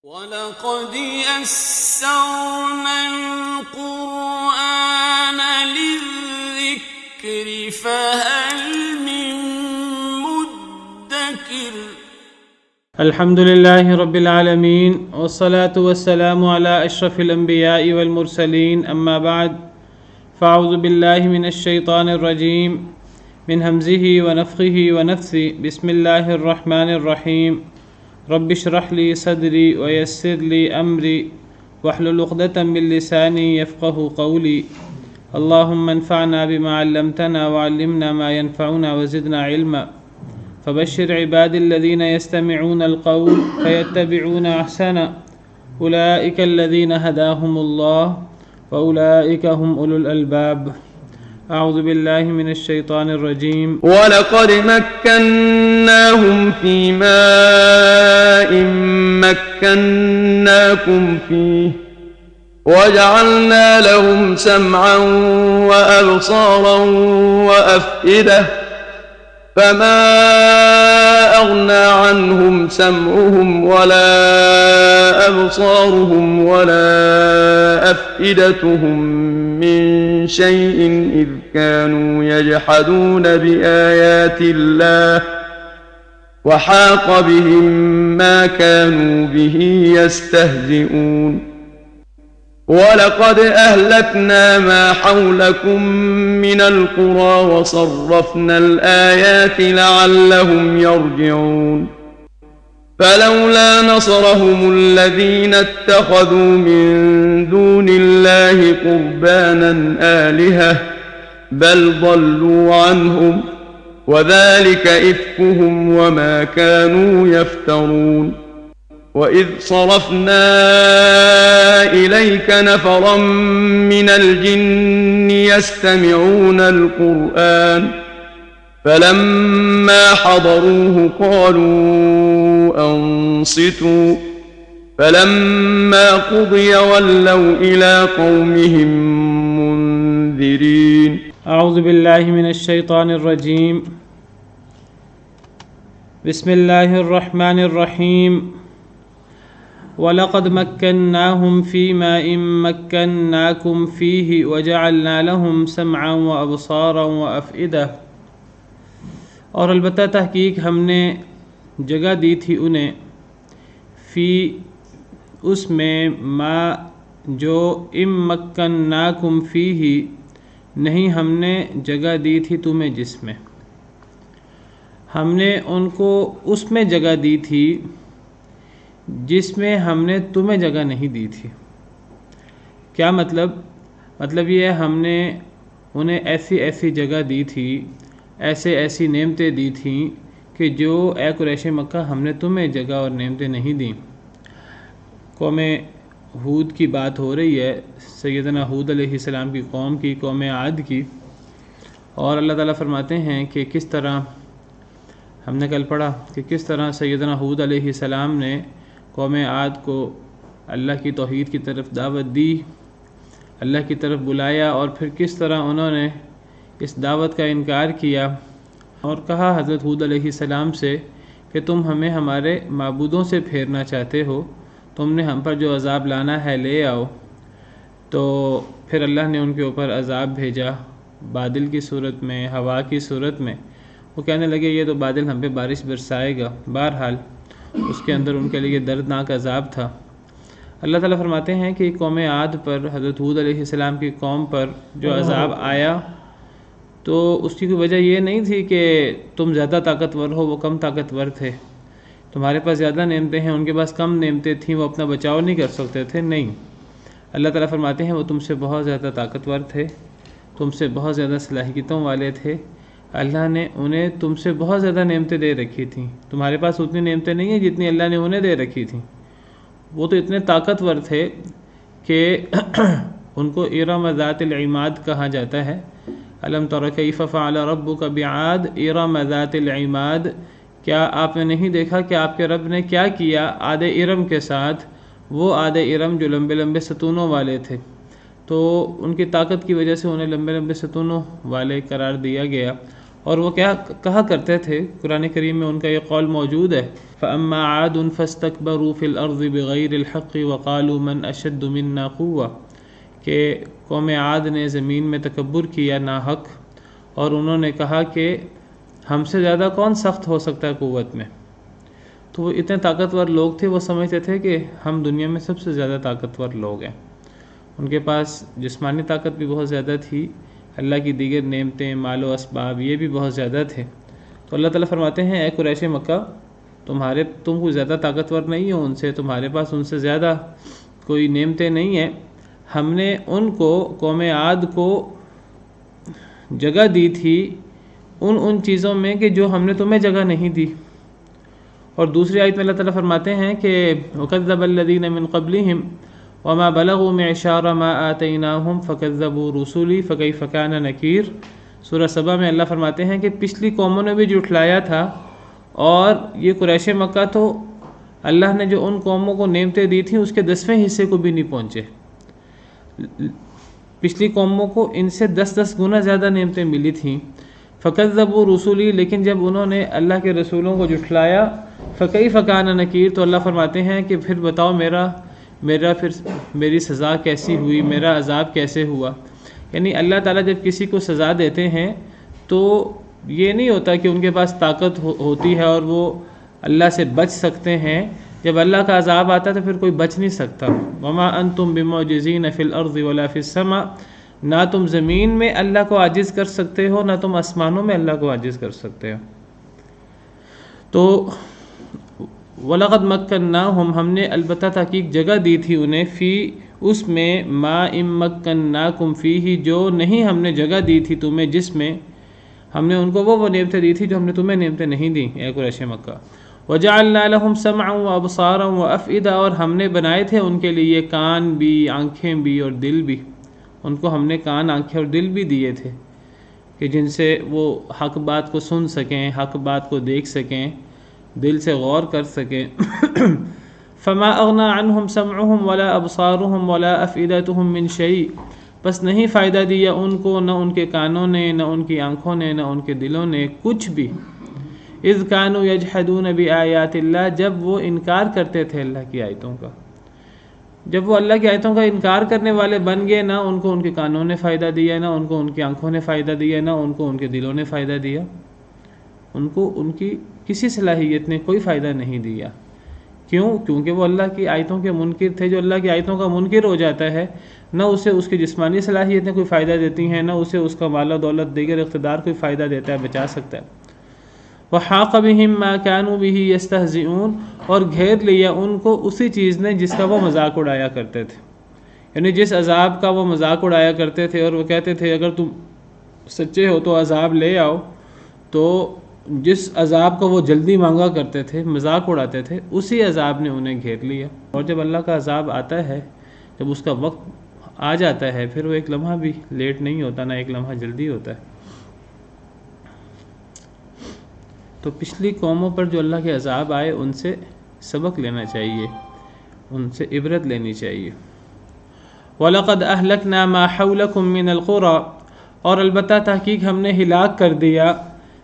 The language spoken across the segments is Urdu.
وَلَقَدْ يَسَّرْنَا الْقُرْآنَ لِلذِّكْرِ فَهَلْ مِن مُّدَّكِرٍ الحمد لله رب العالمين والصلاة والسلام على أشرف الأنبياء والمرسلين أما بعد فأعوذ بالله من الشيطان الرجيم من همزه ونفخه ونفثه بسم الله الرحمن الرحيم رب اشرح لي صدري ويسر لي أمري واحلل عقدة من لساني يفقهوا قولي اللهم انفعنا بما علمتنا وعلمنا ما ينفعنا وزدنا علما فبشر عبادي الذين يستمعون القول فيتبعون أحسنه أولئك الذين هداهم الله وأولئك هم أولو الألباب أعوذ بالله من الشيطان الرجيم وَلَقَدْ مَكَّنَّاهُمْ فِي مَاءٍ مَكَّنَّاكُمْ فِيهِ وَجَعَلْنَا لَهُمْ سَمْعًا وَأَبْصَارًا وَأَفْئِدَةً فَمَا أَغْنَى عَنْهُمْ سَمْعُهُمْ وَلَا أَبْصَارُهُمْ وَلَا أَفْئِدَتُهُمْ مِنْ شَيْءٍ إِذْ كَانُوا يَجْحَدُونَ بِآيَاتِ اللَّهِ وَحَاقَ بِهِمْ مَا كَانُوا بِهِ يَسْتَهْزِئُونَ وَلَقَدْ أَهْلَكْنَا مَا حَوْلَكُمْ مِنَ الْقُرَى وَصَرَّفْنَا الْآيَاتِ لَعَلَّهُمْ يَرْجِعُونَ فَلَوْلَا نَصَرَهُمُ الَّذِينَ اتَّخَذُوا مِن دُونِ اللَّهِ قُرْبَانًا آلِهَةً بَلْ ضَلُّوا عَنْهُمْ وَذَلِكَ إِفْكُهُمْ وَمَا كَانُوا يَفْتَرُونَ وَإِذْ صَرَفْنَا إِلَيْكَ نَفَرًا مِنَ الْجِنِّ يَسْتَمِعُونَ الْقُرْآنَ فَلَمَّا حَضَرُوهُ قَالُوا أَنصِتُوا فَلَمَّا قُضِيَ وَلَّوْا إِلَى قَوْمِهِمْ مُنذِرِينَ أعوذ بالله من الشيطان الرجيم بسم الله الرحمن الرحيم وَلَقَدْ مَكَّنَّاهُمْ فِي مَاءٍ مَكَّنَّاكُمْ فِيهِ وَجَعَلْنَا لَهُمْ سَمْعًا وَأَبْصَارًا وَأَفْئِدَةً اور البتہ تحقیق ہم نے جگہ دی تھی انہیں فی اس میں ما جو ام مکناکم فیہ نہیں ہم نے جگہ دی تھی تمہیں جس میں ہم نے ان کو اس میں جگہ دی تھی جس میں ہم نے تمہیں جگہ نہیں دی تھی. کیا مطلب یہ ہم نے انہیں ایسی ایسی جگہ دی تھی، ایسی نعمتیں دی تھیں کہ جو اے قریش مکہ ہم نے تمہیں جگہ اور نعمتیں نہیں دیں. قوم ہود کی بات ہو رہی ہے، سیدنا ہود علیہ السلام کی قوم کی، قوم عاد کی. اور اللہ تعالیٰ فرماتے ہیں کہ کس طرح ہم نے کل پڑھا کہ کس طرح سیدنا ہود علیہ السلام نے قوم عاد کو اللہ کی توحید کی طرف دعوت دی، اللہ کی طرف بلایا، اور پھر کس طرح انہوں نے اس دعوت کا انکار کیا اور کہا حضرت ہود علیہ السلام سے کہ تم ہمیں ہمارے معبودوں سے پھیرنا چاہتے ہو، تم نے ہم پر جو عذاب لانا ہے لے آؤ. تو پھر اللہ نے ان کے اوپر عذاب بھیجا بادل کی صورت میں، ہوا کی صورت میں. وہ کہنے لگے یہ تو بادل ہم پہ بارش برسائے گا. بہرحال اس کے اندر ان کے لیے دردناک عذاب تھا. اللہ تعالیٰ فرماتے ہیں کہ قوم عاد پر، حضرت ہود علیہ السلام کی قوم پر جو عذاب آیا تو اس کی کوئی وجہ یہ نہیں تھی کہ تم زیادہ طاقتور ہو، وہ کم طاقتور تھے. تمہارے پاس زیادہ نعمتیں ہیں، ان کے پاس کم نعمتیں تھیں، وہ اپنا بچاؤ نہیں کر سکتے تھے. نہیں، اللہ تعالیٰ فرماتے ہیں وہ تم سے بہت زیادہ طاقتور تھے، تم سے بہت زیادہ صلاحیتوں والے تھے. اللہ نے انہیں تم سے بہت زیادہ نعمتیں دے رکھی تھیں. تمہارے پاس اتنی نعمتیں نہیں ہیں جتنی اللہ نے انہیں دے رکھی تھیں. وہ تو اتنے طاقتور تھے کہ ان کو ارم ذات العماد کہا جاتا ہے. الم تر کیف فعل ربک بعاد ارم ذات العماد. کیا آپ نے نہیں دیکھا کہ آپ کے رب نے کیا کیا عاد ارم کے ساتھ؟ وہ عاد ارم جو لمبے لمبے ستونوں والے تھے، تو ان کی طاقت کی وجہ سے انہیں لمبے لمبے ستونوں والے قرار دیا گیا. اور وہ کیا کہا کرتے تھے، قرآن کریم میں ان کا یہ قول موجود ہے، فَأَمَّا عَادٌ فَاسْتَكْبَرُوا فِي الْأَرْضِ بِغَيْرِ الْحَقِّ وَقَالُوا مَنْ أَشَدُّ مِنَّا قُوَّةً، کہ قوم عاد نے زمین میں تکبر کیا ناحق، اور انہوں نے کہا کہ ہم سے زیادہ کون سخت ہو سکتا ہے قوت میں۔ تو وہ اتنے طاقتور لوگ تھے، وہ سمجھتے تھے کہ ہم دنیا میں سب سے زیادہ طاقتور لوگ ہیں۔ ان کے پاس جسمانی طاقت بھی بہت زیادہ تھی، اللہ کی دیگر نعمتیں، مال و اسباب یہ بھی بہت زیادہ تھے۔ تو اللہ تعالیٰ فرماتے ہیں، اے قریش مکہ، تم کوئی زیادہ طاقتور نہیں ہو ان سے، تمہارے پاس ان سے زیادہ کوئی نعمتیں نہیں ہیں۔ ہم نے ان کو، قوم عاد کو جگہ دی تھی ان چیزوں میں کہ جو ہم نے تمہیں جگہ نہیں دی۔ اور دوسری آیت میں اللہ تعالیٰ فرماتے ہیں کہ وَكَذَّبَ الَّذِينَ مِن قَبْلِهِمْ وَمَا بَلَغُوا مِعْشَارَ مَا آتَيْنَاهُمْ فَكَذَّبُوا رُسُلِي فَكَيْفَ كَانَ نَكِيرٌ۔ سورہ سبا میں اللہ فرماتے ہیں کہ پچھلی قوموں نے بھی جھٹلایا تھا، اور یہ قریش مکہ تو اللہ نے جو ان قوموں کو نعمتیں دی تھیں اس کے 10ویں حصے کو بھی نہیں پہنچے۔ پچھلی قوموں کو ان سے 10 گنا زیادہ نعمتیں ملی تھیں۔ فَكَذَّبُوا رُسُلِي، لیکن جب انہوں نے اللہ کے رسولوں کو جھٹلایا، فَكَيْفَ كَانَ نَكِيرٌ، تو اللہ فرماتے ہیں کہ پھر بتاؤ میری سزا کیسی ہوئی، میرا عذاب کیسے ہوا۔ یعنی اللہ تعالیٰ جب کسی کو سزا دیتے ہیں تو یہ نہیں ہوتا کہ ان کے پاس طاقت ہوتی ہے اور وہ اللہ سے بچ سکتے ہیں۔ جب اللہ کا عذاب آتا ہے تو پھر کوئی بچ نہیں سکتا۔ وَمَا أَنْتُمْ بِمُعْجِزِينَ فِي الْأَرْضِ وَلَا فِي السَّمَاءِ، نہ تم زمین میں اللہ کو عاجز کر سکتے ہو، نہ تم آسمانوں میں اللہ کو عاجز کر سکتے ہو۔ تو وَلَقَدْ مَكَّنَّاهُمْ، ہم نے البتہ تحقیق جگہ دی تھی انہیں، فی اس میں، ما ان مکناکم فیہ، جو نہیں ہم نے جگہ دی تھی تمہیں، جس میں ہم نے ان کو وہ نعمتیں دی تھی جو ہم نے تمہیں نعمتیں نہیں دیں اے قریش مکہ۔ وَجَعَلْنَا لَهُمْ سَمْعًا وَأَبْصَارًا وَأَفْئِدَةً، اور ہم نے بنائے تھے ان کے لیے کان بھی، آنکھیں بھی اور دل بھی۔ ان کو ہم نے کان، آنکھیں اور دل بھی دیے تھے کہ جن سے وہ حق بات کو سن سکیں، حق بات کو دیکھ سکیں، دل سے غور کر سکیں۔ فما اغنى عنهم سمعهم ولا ابصارهم ولا افئدتهم من شيء، بس نہیں فائدہ دیا ان کو، نہ ان کے کانوں نے، نہ ان کی آنکھوں نے، نہ ان کے دلوں نے، کچھ بھی۔ اذ كانوا يجحدون بآيات اللہ، جب وہ انکار کرتے تھے اللہ کی آیتوں کا۔ جب وہ اللہ کی آیتوں کا انکار کرنے والے بن گئے، نہ ان کو ان کے کانوں نے فائدہ دیا، نہ ان کو ان کی آنکھوں نے فائدہ دیا، نہ ان کو ان کے دلوں نے فائدہ دیا، ان کو ان کی کسی صلاحیت نے کوئی فائدہ نہیں دیا۔ کیوں؟ کیونکہ وہ اللہ کی آیتوں کے منکر تھے۔ جو اللہ کی آیتوں کا منکر ہو جاتا ہے، نہ اسے اس کی جسمانی صلاحیتیں کوئی فائدہ دیتی ہیں، نہ اسے اس کا مال و دولت، دیگر اقتدار کوئی فائدہ دیتا ہے، بچا سکتا ہے۔ وَحَاقَ بِهِم مَّا كَانُوا بِهِ يَسْتَهْزِئُونَ، اور گھیر لیا ان کو اسی چیز نے جس کا وہ مذاق اڑایا کرتے تھے، یعنی جس عذاب کا وہ مذاق اڑایا کرتے تھے، اور وہ کہتے تھے اگر تم سچے ہو تو عذاب لے آؤ، تو جس عذاب کو وہ جلدی مانگا کرتے تھے، مذاق اڑاتے تھے، اسی عذاب نے انہیں گھیر لیا۔ اور جب اللہ کا عذاب آتا ہے، جب اس کا وقت آ جاتا ہے، پھر وہ ایک لمحہ بھی لیٹ نہیں ہوتا، نہ ایک لمحہ جلدی ہوتا ہے۔ تو پچھلی قوموں پر جو اللہ کے عذاب آئے، ان سے سبق لینا چاہیے، ان سے عبرت لینی چاہیے۔ وَلَقَدْ أَهْلَكْنَا مَا حَوْلَكُمْ مِنَ الْقُرَىٰ، اور البتہ تحقیق ہم نے ہلاک کر دیا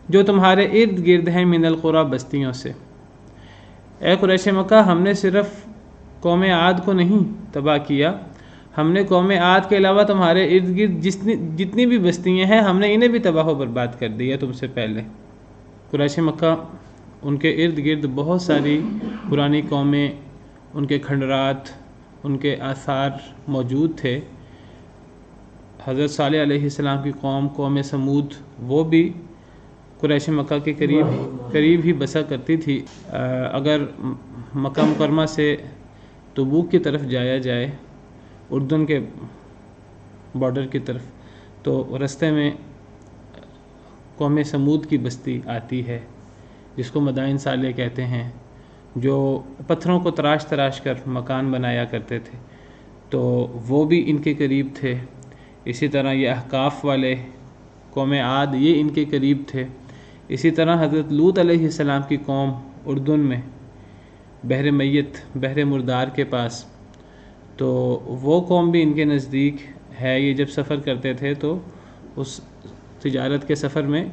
جو تمہارے ارد گرد ہیں، من القریٰ، بستیوں سے۔ اے قریش مکہ، ہم نے صرف قوم عاد کو نہیں تباہ کیا، ہم نے قوم عاد کے علاوہ تمہارے ارد گرد جتنی بھی بستیاں ہیں، ہم نے انہیں بھی تباہ و برباد کر دیا تم سے پہلے۔ قریش مکہ، ان کے ارد گرد بہت ساری پرانی قومیں، ان کے کھنڈرات، ان کے آثار موجود تھے۔ حضرت صالح علیہ السلام کی قوم سمود، وہ بھی قریش مکہ کے قریب ہی بسا کرتی تھی۔ اگر مکہ مکرمہ سے تبوک کی طرف جایا جائے، اردن کے بارڈر کی طرف، تو رستے میں قوم سمود کی بستی آتی ہے، جس کو مدائن صالح کہتے ہیں، جو پتھروں کو تراش کر مکان بنایا کرتے تھے، تو وہ بھی ان کے قریب تھے۔ اسی طرح یہ احقاف والے، قوم عاد، یہ ان کے قریب تھے۔ اسی طرح حضرت لوط علیہ السلام کی قوم اردن میں، بحر میت، بحر مردار کے پاس، تو وہ قوم بھی ان کے نزدیک ہے۔ یہ جب سفر کرتے تھے تو اس تجارت کے سفر میں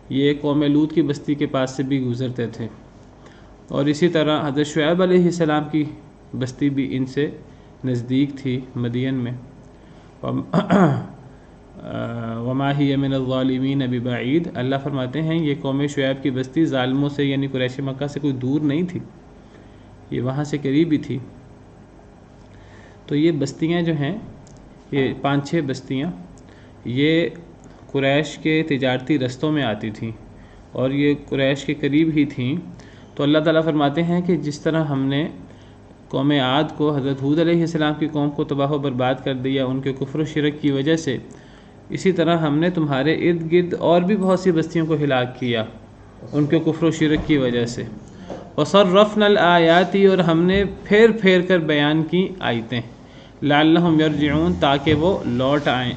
یہ قوم لوط کی بستی کے پاس سے بھی گزرتے تھے، اور اسی طرح حضرت شعیب علیہ السلام کی بستی بھی ان سے نزدیک تھی مدین میں۔ وما ہی من الظالمین ببعید، اللہ فرماتے ہیں یہ قوم شعیب کی بستی ظالموں سے یعنی قریش مکہ سے کوئی دور نہیں تھی، یہ وہاں سے قریب ہی تھی۔ تو یہ بستیاں جو ہیں، یہ 5-6 بستیاں، یہ قریش کے تجارتی رستوں میں آتی تھیں اور یہ قریش کے قریب ہی تھیں۔ تو اللہ تعالیٰ فرماتے ہیں کہ جس طرح ہم نے قوم عاد کو، حضرت ہود علیہ السلام کی قوم کو تباہ و برباد کر دیا ان کے کفر و شرک کی وجہ سے، اسی طرح ہم نے تمہارے ارد گرد اور بھی بہت سی بستیوں کو ہلاک کیا ان کے کفر و شرک کی وجہ سے۔ وصرفنا الآیات، اور ہم نے پھیر پھیر کر بیان کی آیتیں، لعلہم یرجعون، تاکہ وہ لوٹ آئیں۔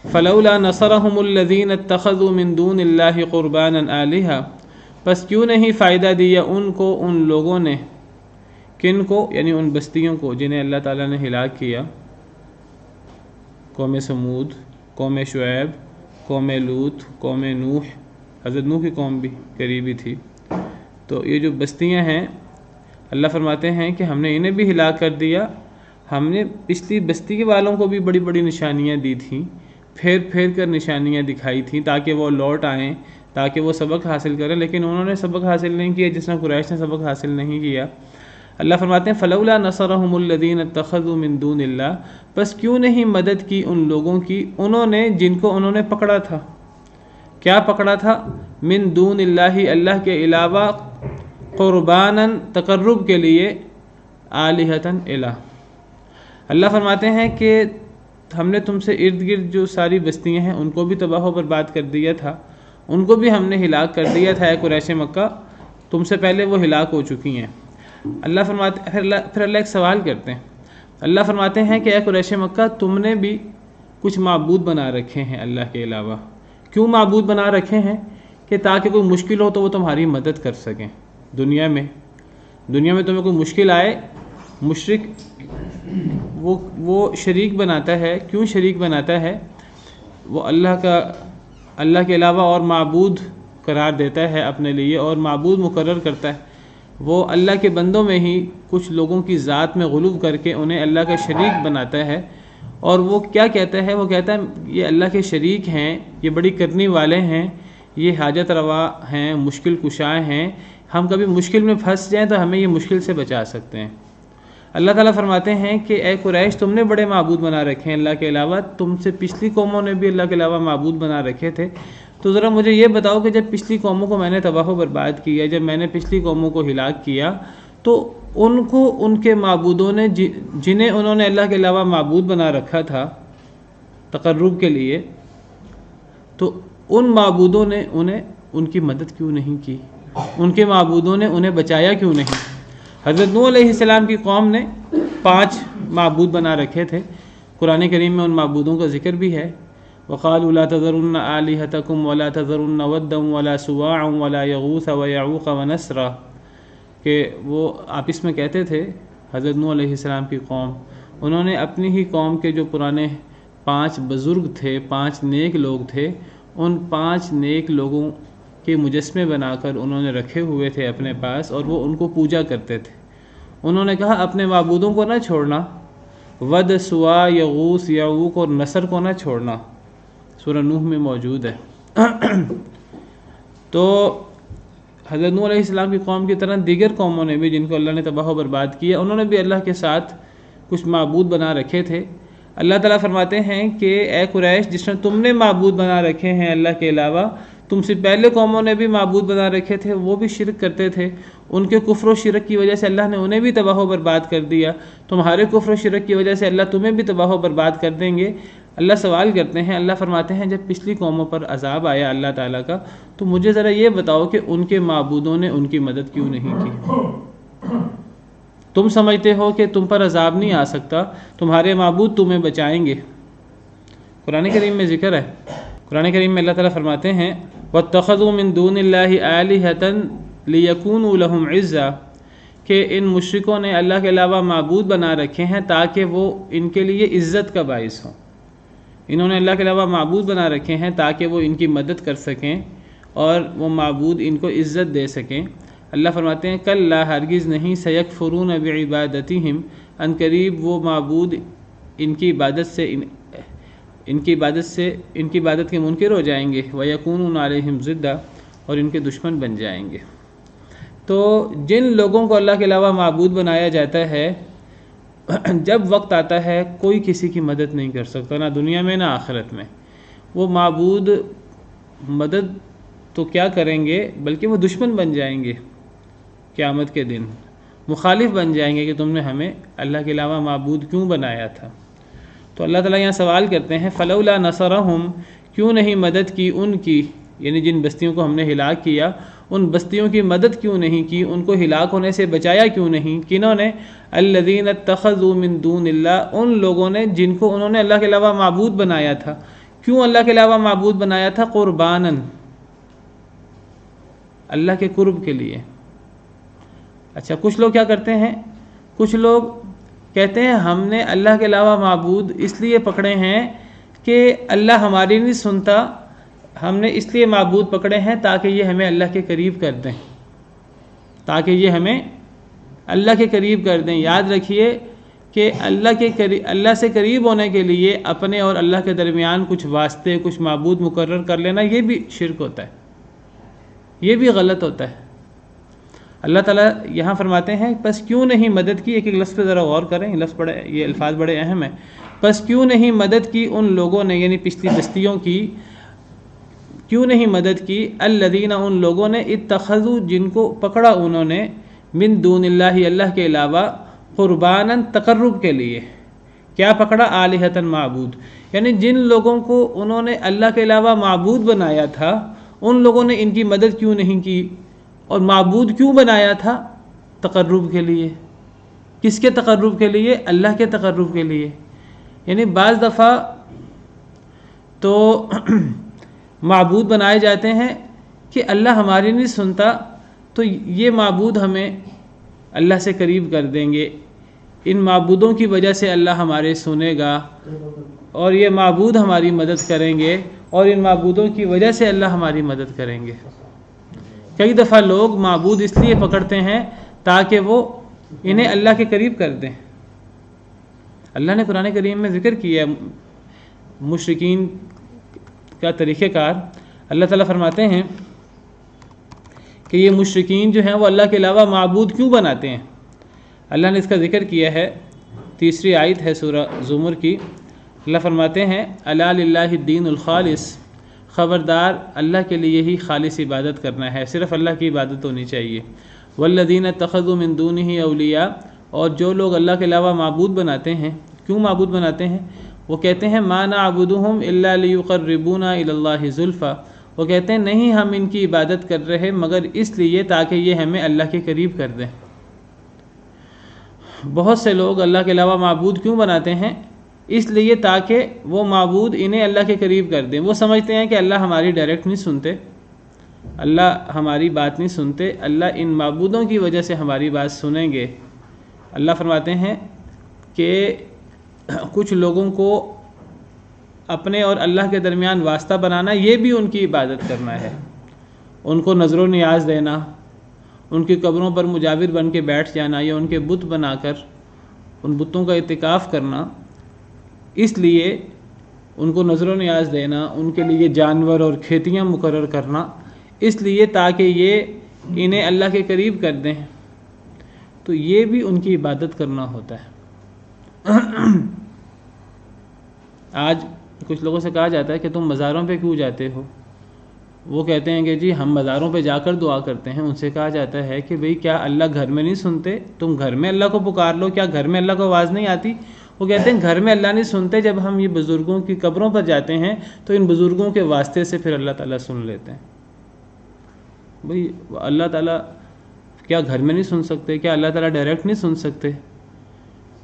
فلولا نصرهم الذین اتخذوا من دون اللہ قربانا آلہہ، پس کیوں نہیں فائدہ دیا ان کو ان لوگوں نے، کن کو؟ یعنی ان بستیوں کو جنہیں اللہ تعالیٰ نے ہلاک کیا، قوم سمود، قوم شعیب، قوم لوط، قوم نوح، حضرت نوح کی قوم بھی قریبی تھی۔ تو یہ جو بستیاں ہیں اللہ فرماتے ہیں کہ ہم نے انہیں بھی ہلاک کر دیا، ہم نے پچھلی بستی والوں کو بھی بڑی بڑی نشانیاں دی تھیں، پھیر پھیر کر نشانیاں دکھائی تھیں تاکہ وہ لوٹ آئیں، تاکہ وہ سبق حاصل کریں، لیکن انہوں نے سبق حاصل نہیں کیا جس طرح قریش نے سبق حاصل نہیں کیا۔ اللہ فرماتے ہیں فلولا نصرهم الذین اتخذوا من دون اللہ، بس کیوں نہیں مدد کی ان لوگوں کی انہوں نے جن کو انہوں نے پکڑا تھا۔ کیا پکڑا تھا؟ من دون اللہ، اللہ کے علاوہ، قربانا، تقرب کے لیے، آلہۃ، الہ۔ اللہ فرماتے ہیں کہ ہم نے تم سے ارد گرد جو ساری بستیاں ہیں ان کو بھی تباہ و برباد کر دیا تھا، ان کو بھی ہم نے ہلاک کر دیا تھا، اے قریش مکہ، تم سے پہلے وہ ہلاک ہو چکی ہیں۔ اللہ فرماتے پھر اللہ ایک سوال کرتے ہیں، اللہ فرماتے ہیں کہ اے قریش مکہ، تم نے بھی کچھ معبود بنا رکھے ہیں اللہ کے علاوہ۔ کیوں معبود بنا رکھے ہیں؟ کہ تاکہ کوئی مشکل ہو تو وہ تمہاری مدد کر سکیں۔ دنیا میں تمہیں کوئی مشکل آئے، مشرک وہ شریک بناتا ہے۔ کیوں شریک بناتا ہے؟ وہ اللہ کے علاوہ اور معبود قرار دیتا ہے اپنے لیے اور معبود مقرر کرتا ہے۔ وہ اللہ کے بندوں میں ہی کچھ لوگوں کی ذات میں غلو کر کے انہیں اللہ کا شریک بناتا ہے، اور وہ کیا کہتا ہے؟ وہ کہتا ہے یہ اللہ کے شریک ہیں، یہ بڑی کرنی والے ہیں، یہ حاجت روا ہیں، مشکل کشا ہیں، ہم کبھی مشکل میں پھنس جائیں تو ہمیں یہ مشکل سے بچا سکتے ہیں۔ اللہ تعالیٰ فرماتے ہیں کہ اے قریش، تم نے بڑے معبود بنا رکھے ہیں اللہ کے علاوہ، تم سے پچھلی قوموں نے بھی اللہ کے علاوہ معبود بنا رکھے تھے، تو ذرا مجھے یہ بتاؤ کہ جب پچھلی قوموں کو میں نے تباہ و برباد کیا، جب میں نے پچھلی قوموں کو ہلاک کیا، تو ان کو ان کے معبودوں نے جنہیں انہوں نے اللہ کے علاوہ معبود بنا رکھا تھا تقرب کے لیے، تو ان معبودوں نے انہیں ان کی مدد کیوں نہیں کی؟ ان کے معبودوں نے انہیں بچایا کیوں نہیں؟ حضرت نوح علیہ السلام کی قوم نے 5 معبود بنا رکھے تھے، قرآن کریم میں ان معبودوں کا ذکر بھی ہے۔ وَقَالُوا لَا تَذَرُنَّ آلِهَتَكُمْ وَلَا تَذَرُنَّ وَدًّا وَلَا سُوَاعًا وَلَا يَغُوثَ وَيَعُوقَ وَنَسْرًا، کہ وہ آپس میں کہتے تھے حضرت نوح علیہ السلام کی قوم، انہوں نے اپنی ہی قوم کے جو پرانے 5 بزرگ تھے، 5 نیک لوگ تھے، ان 5 نیک لوگوں کے مجسمے بنا کر انہوں نے رکھے ہوئے تھے اپنے پاس، اور وہ ان کو پوجا کرتے تھے۔ انہوں نے کہا اپنے معبودوں کو نہ چھوڑنا، ود، سوا، یغوث، یعوق اور نصر کو نہ چھوڑنا، سورہ نوح میں موجود ہے۔ تو حضرت نوح علیہ السلام کی قوم کی طرح دیگر قوموں نے بھی جن کو اللہ نے تباہ و برباد کیا، انہوں نے بھی اللہ کے ساتھ کچھ معبود بنا رکھے تھے۔ اللہ تعالیٰ فرماتے ہیں کہ اے قریش، جس طرح تم نے معبود بنا رکھے ہیں اللہ کے علاوہ، تم سے پہلے قوموں نے بھی معبود بنا رکھے تھے، وہ بھی شرک کرتے تھے، ان کے کفر و شرک کی وجہ سے اللہ نے انہیں بھی تباہ و برباد کر دیا، تمہارے کفر و شرک کی وجہ سے اللہ تمہیں بھی تباہ و برباد کر دیں گے۔ اللہ سوال کرتے ہیں، اللہ فرماتے ہیں جب پچھلی قوموں پر عذاب آیا اللہ تعالیٰ کا، تو مجھے ذرا یہ بتاؤ کہ ان کے معبودوں نے ان کی مدد کیوں نہیں کی؟ تم سمجھتے ہو کہ تم پر عذاب نہیں آ سکتا، تمہارے معبود تمہیں بچائیں گے۔ قرآن کریم میں ذکر ہے، قرآن کریم میں اللہ تعالیٰ فرماتے ہیں وَاتَّخَذُوا مِن دُونِ اللَّهِ آلِهَةً لِيَكُونُوا لَهُمْ عِزًّا، کہ ان مشرکوں نے اللہ کے علاوہ معبود بنا رکھے ہیں تاکہ وہ ان کے لیے عزت کا باعث ہوں، انہوں نے اللہ کے علاوہ معبود بنا رکھے ہیں تاکہ وہ ان کی مدد کر سکیں اور وہ معبود ان کو عزت دے سکیں۔ اللہ فرماتے ہیں کلا ہرگز نہیں، سیکفرون بعبادتہم، ان قریب وہ معبود ان کی عبادت کے منکر ہو جائیں گے، ویکونون علیہم ضدہ، اور ان کے دشمن بن جائیں گے۔ تو جن لوگوں کو اللہ کے علاوہ معبود بنایا جاتا ہے، جب وقت آتا ہے کوئی کسی کی مدد نہیں کر سکتا، نہ دنیا میں نہ آخرت میں۔ وہ معبود مدد تو کیا کریں گے، بلکہ وہ دشمن بن جائیں گے قیامت کے دن، مخالف بن جائیں گے کہ تم نے ہمیں اللہ کے علاوہ معبود کیوں بنایا تھا۔ تو اللہ تعالیٰ یہاں سوال کرتے ہیں فلولا نصرہم، کیوں نہیں مدد کی ان کی، یعنی جن بستیوں کو ہم نے ہلاک کیا ان بستیوں کی مدد کیوں نہیں کی، ان کو ہلاک ہونے سے بچایا کیوں نہیں، کنہوں نے، الذین اتخذوا من دون اللہ، ان لوگوں نے جن کو انہوں نے اللہ کے علاوہ معبود بنایا تھا۔ کیوں اللہ کے علاوہ معبود بنایا تھا؟ قرباناً، اللہ کے قرب کے لیے۔ اچھا، کچھ لوگ کیا کرتے ہیں، کچھ لوگ کہتے ہیں ہم نے اللہ کے علاوہ معبود اس لیے پکڑے ہیں کہ اللہ ہماری نہیں سنتا، ہم نے اس لیے معبود پکڑے ہیں تاکہ یہ ہمیں اللہ کے قریب کر دیں، تاکہ یہ ہمیں اللہ کے قریب کر دیں۔ یاد رکھیے کہ اللہ سے قریب ہونے کے لیے اپنے اور اللہ کے درمیان کچھ واسطے، کچھ معبود مقرر کر لینا، یہ بھی شرک ہوتا ہے، یہ بھی غلط ہوتا ہے۔ اللہ تعالیٰ یہاں فرماتے ہیں پس کیوں نہیں مدد کی، ایک ایک لفظ پہ ذرا غور کریں، یہ الفاظ بڑے اہم ہیں۔ پس کیوں نہیں مدد کی ان لوگوں نے، یعنی پچھلی بستیوں کی کیوں نہیں مدد کی، الذین، ان لوگوں نے، اتخذوا، جن کو پکڑا انہوں نے، من دون اللہ، اللہ کے علاوہ، قرباناً، تقرب کے لیے۔ کیا پکڑا؟ آلہۃ، معبود، یعنی جن لوگوں کو انہوں نے اللہ کے علاوہ معبود بنایا تھا ان لوگوں نے ان کی مدد کیوں نہیں کی، اور معبود کیوں بنایا تھا؟ تقرب کے لیے۔ کس کے تقرب کے لیے؟ اللہ کے تقرب کے لیے۔ یعنی بعض دفعہ تو معبود بنائے جاتے ہیں کہ اللہ ہماری نہیں سنتا تو یہ معبود ہمیں اللہ سے قریب کر دیں گے، ان معبودوں کی وجہ سے اللہ ہمارے سنے گا، اور یہ معبود ہماری مدد کریں گے، اور ان معبودوں کی وجہ سے اللہ ہماری مدد کریں گے۔ کئی دفعہ لوگ معبود اس لیے پکڑتے ہیں تاکہ وہ انہیں اللہ کے قریب کر دیں۔ اللہ نے قرآن کریم میں ذکر کیا ہے مشرکین کا طریقہ کار۔ اللہ تعالیٰ فرماتے ہیں کہ یہ مشرکین جو ہیں وہ اللہ کے علاوہ معبود کیوں بناتے ہیں۔ اللہ نے اس کا ذکر کیا ہے، تیسری آیت ہے سورہ زمر کی۔ اللہ فرماتے ہیں الا للہ الدین الخالص، خبردار اللہ کے لیے ہی خالص عبادت کرنا ہے، صرف اللہ کی عبادت ہونی چاہیے۔ والذین اتخذوا من دونہ اولیاء، اور جو لوگ اللہ کے علاوہ معبود بناتے ہیں، کیوں معبود بناتے ہیں؟ وہ کہتے ہیں ما نعبدہم الا لیقربونا الی اللہ زلفی، وہ کہتے ہیں نہیں ہم ان کی عبادت کر رہے مگر اس لیے تاکہ یہ ہمیں اللہ کے قریب کر دیں۔ بہت سے لوگ اللہ کے علاوہ معبود کیوں بناتے ہیں؟ اس لیے تاکہ وہ معبود انہیں اللہ کے قریب کر دیں۔ وہ سمجھتے ہیں کہ اللہ ہماری ڈائریکٹ نہیں سنتے، اللہ ہماری بات نہیں سنتے، اللہ ان معبودوں کی وجہ سے ہماری بات سنیں گے۔ اللہ فرماتے ہیں کہ کچھ لوگوں کو اپنے اور اللہ کے درمیان واسطہ بنانا، یہ بھی ان کی عبادت کرنا ہے۔ ان کو نظر و نیاز دینا، ان کی قبروں پر مجاور بن کے بیٹھ جانا، یا ان کے بت بنا کر ان بتوں کا اعتکاف کرنا، اس لیے ان کو نظر و نیاز دینا، ان کے لیے جانور اور کھیتیاں مقرر کرنا، اس لیے تاکہ یہ انہیں اللہ کے قریب کر دیں، تو یہ بھی ان کی عبادت کرنا ہوتا ہے۔ آج کچھ لوگوں سے کہا جاتا ہے کہ تم مزاروں پہ کیوں جاتے ہو؟ وہ کہتے ہیں کہ جی ہم مزاروں پہ جا کر دعا کرتے ہیں۔ ان سے کہا جاتا ہے کہ بھئی کیا اللہ گھر میں نہیں سنتے؟ تم گھر میں اللہ کو پکار لو، کیا گھر میں اللہ کو آواز نہیں آتی؟ وہ کہتے ہیں گھر میں اللہ نہیں سنتے، جب ہم یہ بزرگوں کی قبروں پر جاتے ہیں تو ان بزرگوں کے واسطے سے پھر اللہ تعالیٰ سن لیتے ہیں۔ بھئی اللہ تعالیٰ کیا گھر میں نہیں سن سکتے؟ کیا اللہ تعالیٰ ڈائریکٹ نہیں سن سکتے؟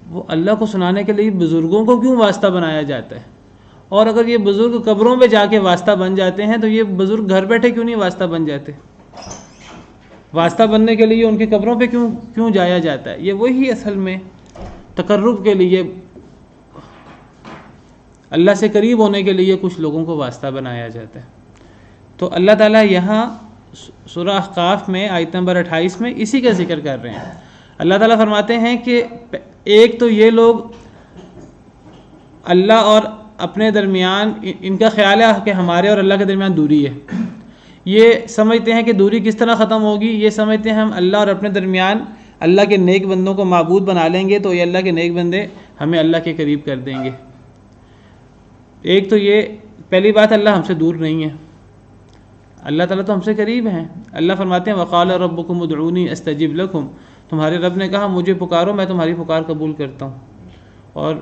وہ اللہ کو سنانے کے لیے بزرگوں کو کیوں واسطہ بنایا جاتا ہے؟ اور اگر یہ بزرگ قبروں پہ جا کے واسطہ بن جاتے ہیں تو یہ بزرگ گھر بیٹھے کیوں نہیں واسطہ بن جاتے؟ واسطہ بننے کے لیے ان کی قبروں پہ کیوں جایا جاتا ہے؟ یہ وہی اصل میں تقرب کے لیے اللہ سے قریب ہونے کے لیے کچھ لوگوں کو واسطہ بنایا جاتا ہے۔ تو اللہ تعالیٰ یہاں سورہ احقاف میں آیت نمبر 28 میں اسی کا ذکر کر رہے ہیں۔ اللہ تعالیٰ فرماتے ہیں کہ ایک تو یہ لوگ اللہ اور اپنے درمیان ان کا خیال ہے کہ ہمارے اور اللہ کے درمیان دوری ہے، یہ سمجھتے ہیں کہ دوری کس طرح ختم ہوگی، یہ سمجھتے ہیں ہم اللہ اور اپنے درمیان اللہ کے نیک بندوں کو معبود بنا لیں گے تو یہ اللہ کے نیک بندے ہمیں اللہ کے قریب کر دیں گے۔ ایک تو یہ پہلی بات، اللہ ہم سے دور نہیں ہے، اللہ تعالیٰ تو ہم سے قریب ہیں۔ اللہ فرماتے ہیں وقال ربکم ادعونی استجب لکم، تمہارے رب نے کہا مجھے پکارو میں تمہاری پکار قبول کرتا ہوں۔ اور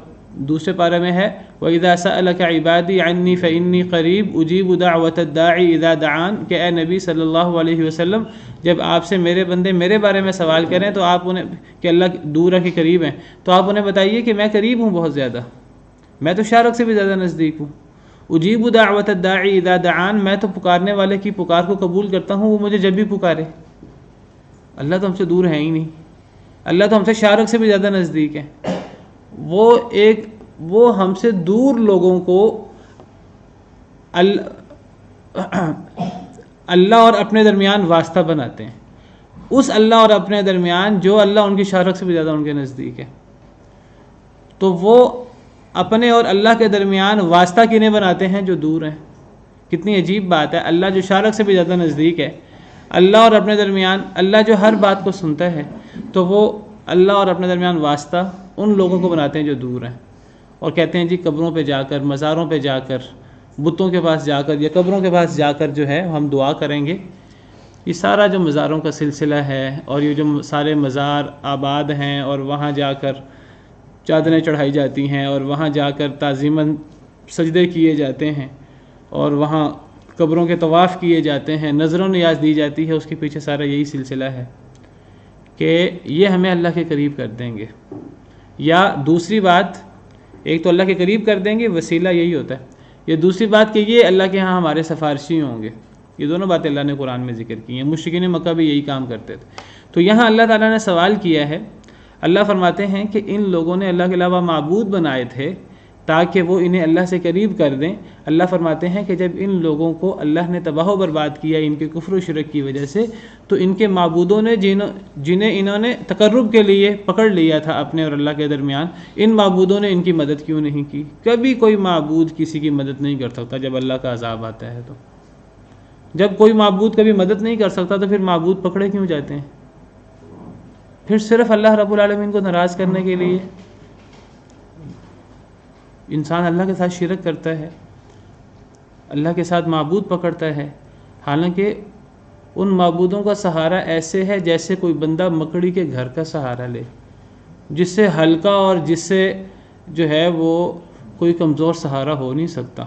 دوسرے پارے میں ہے وَإِذَا سَأَلَكَ عِبَادِي عَنِّي فَإِنِّي قَرِيبٌ أُجِيبُ دَعْوَةَ الدَّاعِ إِذَا دَعَانِ، کہ اے نبی صلی اللہ علیہ وسلم جب آپ سے میرے بندے میرے بارے میں سوال کریں تو آپ انہیں کہ اللہ دور ہے کہ قریب ہیں، تو آپ انہیں بتائیے کہ میں قریب ہوں بہت زیادہ، میں تو شارق سے بھی زیادہ نزدیک ہوں۔ اجیب دعوت الداعی اذا دعان، میں تو پکارنے والے کی پکار کو قبول کرتا ہوں، وہ مجھے جب بھی پکارے۔ اللہ تو ہم سے دور ہے ہی نہیں، اللہ تو ہم سے شارق سے بھی زیادہ نزدیک ہے۔ وہ ہم سے دور لوگوں کو اللہ اور اپنے درمیان واسطہ بناتے ہیں، اس اللہ اور اپنے درمیان جو اللہ ان کی شارق سے بھی زیادہ ان کے نزدیک ہے۔ تو وہ اپنے اور اللہ کے درمیان واسطہ کنہیں بناتے ہیں؟ جو دور ہیں۔ کتنی عجیب بات ہے، اللہ جو شارق سے بھی زیادہ نزدیک ہے، اللہ اور اپنے درمیان، اللہ جو ہر بات کو سنتا ہے، تو وہ اللہ اور اپنے درمیان واسطہ ان لوگوں کو بناتے ہیں جو دور ہیں، اور کہتے ہیں جی قبروں پہ جا کر، مزاروں پہ جا کر، بتوں کے پاس جا کر یا قبروں کے پاس جا کر جو ہے ہم دعا کریں گے۔ یہ سارا جو مزاروں کا سلسلہ ہے اور یہ جو سارے مزار آباد ہیں اور وہاں جا کر چادریں چڑھائی جاتی ہیں اور وہاں جا کر تعظیماً سجدے کیے جاتے ہیں اور وہاں قبروں کے طواف کیے جاتے ہیں، نظر و نیاز دی جاتی ہے، اس کے پیچھے سارا یہی سلسلہ ہے کہ یہ ہمیں اللہ کے قریب کر دیں گے۔ یا دوسری بات، ایک تو اللہ کے قریب کر دیں گے، وسیلہ یہی ہوتا ہے، یہ دوسری بات کہ یہ اللہ کے ہاں ہمارے سفارشی ہوں گے۔ یہ دونوں باتیں اللہ نے قرآن میں ذکر کی ہیں، مشرکین مکہ بھی یہی کام کرتے تھے۔ تو یہاں اللہ تعالیٰ نے سوال کیا ہے، اللہ فرماتے ہیں کہ ان لوگوں نے اللہ کے علاوہ معبود بنائے تھے تاکہ وہ انہیں اللہ سے قریب کر دیں۔ اللہ فرماتے ہیں کہ جب ان لوگوں کو اللہ نے تباہ و برباد کیا ان کے کفر و شرک کی وجہ سے، تو ان کے معبودوں نے جنہیں انہوں نے تقرب کے لیے پکڑ لیا تھا اپنے اور اللہ کے درمیان، ان معبودوں نے ان کی مدد کیوں نہیں کی؟ کبھی کوئی معبود کسی کی مدد نہیں کر سکتا جب اللہ کا عذاب آتا ہے۔ تو جب کوئی معبود کبھی مدد نہیں کر سکتا تو پھر معبود پکڑے کیوں جاتے ہیں؟ پھر صرف اللہ رب العالمین کو ناراض کرنے کے لیے انسان اللہ کے ساتھ شرک کرتا ہے، اللہ کے ساتھ معبود پکڑتا ہے، حالانکہ ان معبودوں کا سہارا ایسے ہے جیسے کوئی بندہ مکڑی کے گھر کا سہارا لے، جس سے ہلکا اور جس سے جو ہے وہ کوئی کمزور سہارا ہو نہیں سکتا۔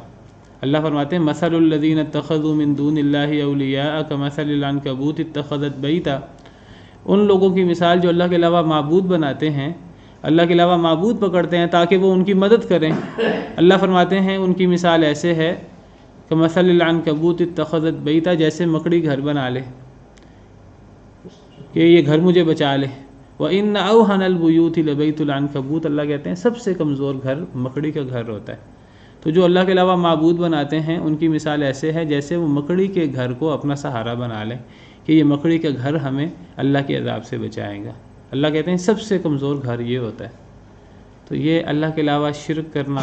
اللہ فرماتے ہیں مثل الذین اتخذوا من دون اللہ اولیاء کمثل العنکبوت اتخذت بیتا، ان لوگوں کی مثال جو اللہ کے علاوہ معبود بناتے ہیں، اللہ کے علاوہ معبود پکڑتے ہیں تاکہ وہ ان کی مدد کریں۔ اللہ فرماتے ہیں ان کی مثال ایسے ہے کمثل العنکبوت اتخذت بیتا، جیسے مکڑی گھر بنا لے کہ یہ گھر مجھے بچا لے۔ وَإِنَّ أَوْهَنَ الْبُيُوتِ لَبَيْتُ الْعَنْكَبُوتِ، اللہ کہتے ہیں سب سے کمزور گھر مکڑی کا گھر ہوتا ہے۔ تو جو اللہ کے علاوہ معبود بناتے ہیں ان کی مثال ایسے ہے جیسے وہ مکڑی کے گھر کو اپنا سہارا بنا لیں کہ یہ مکڑی کا گھر ہمیں اللہ کے عذاب سے بچائے گا۔ اللہ کہتے ہیں سب سے کمزور گھر یہ ہوتا ہے۔ تو یہ اللہ کے علاوہ شرک کرنا،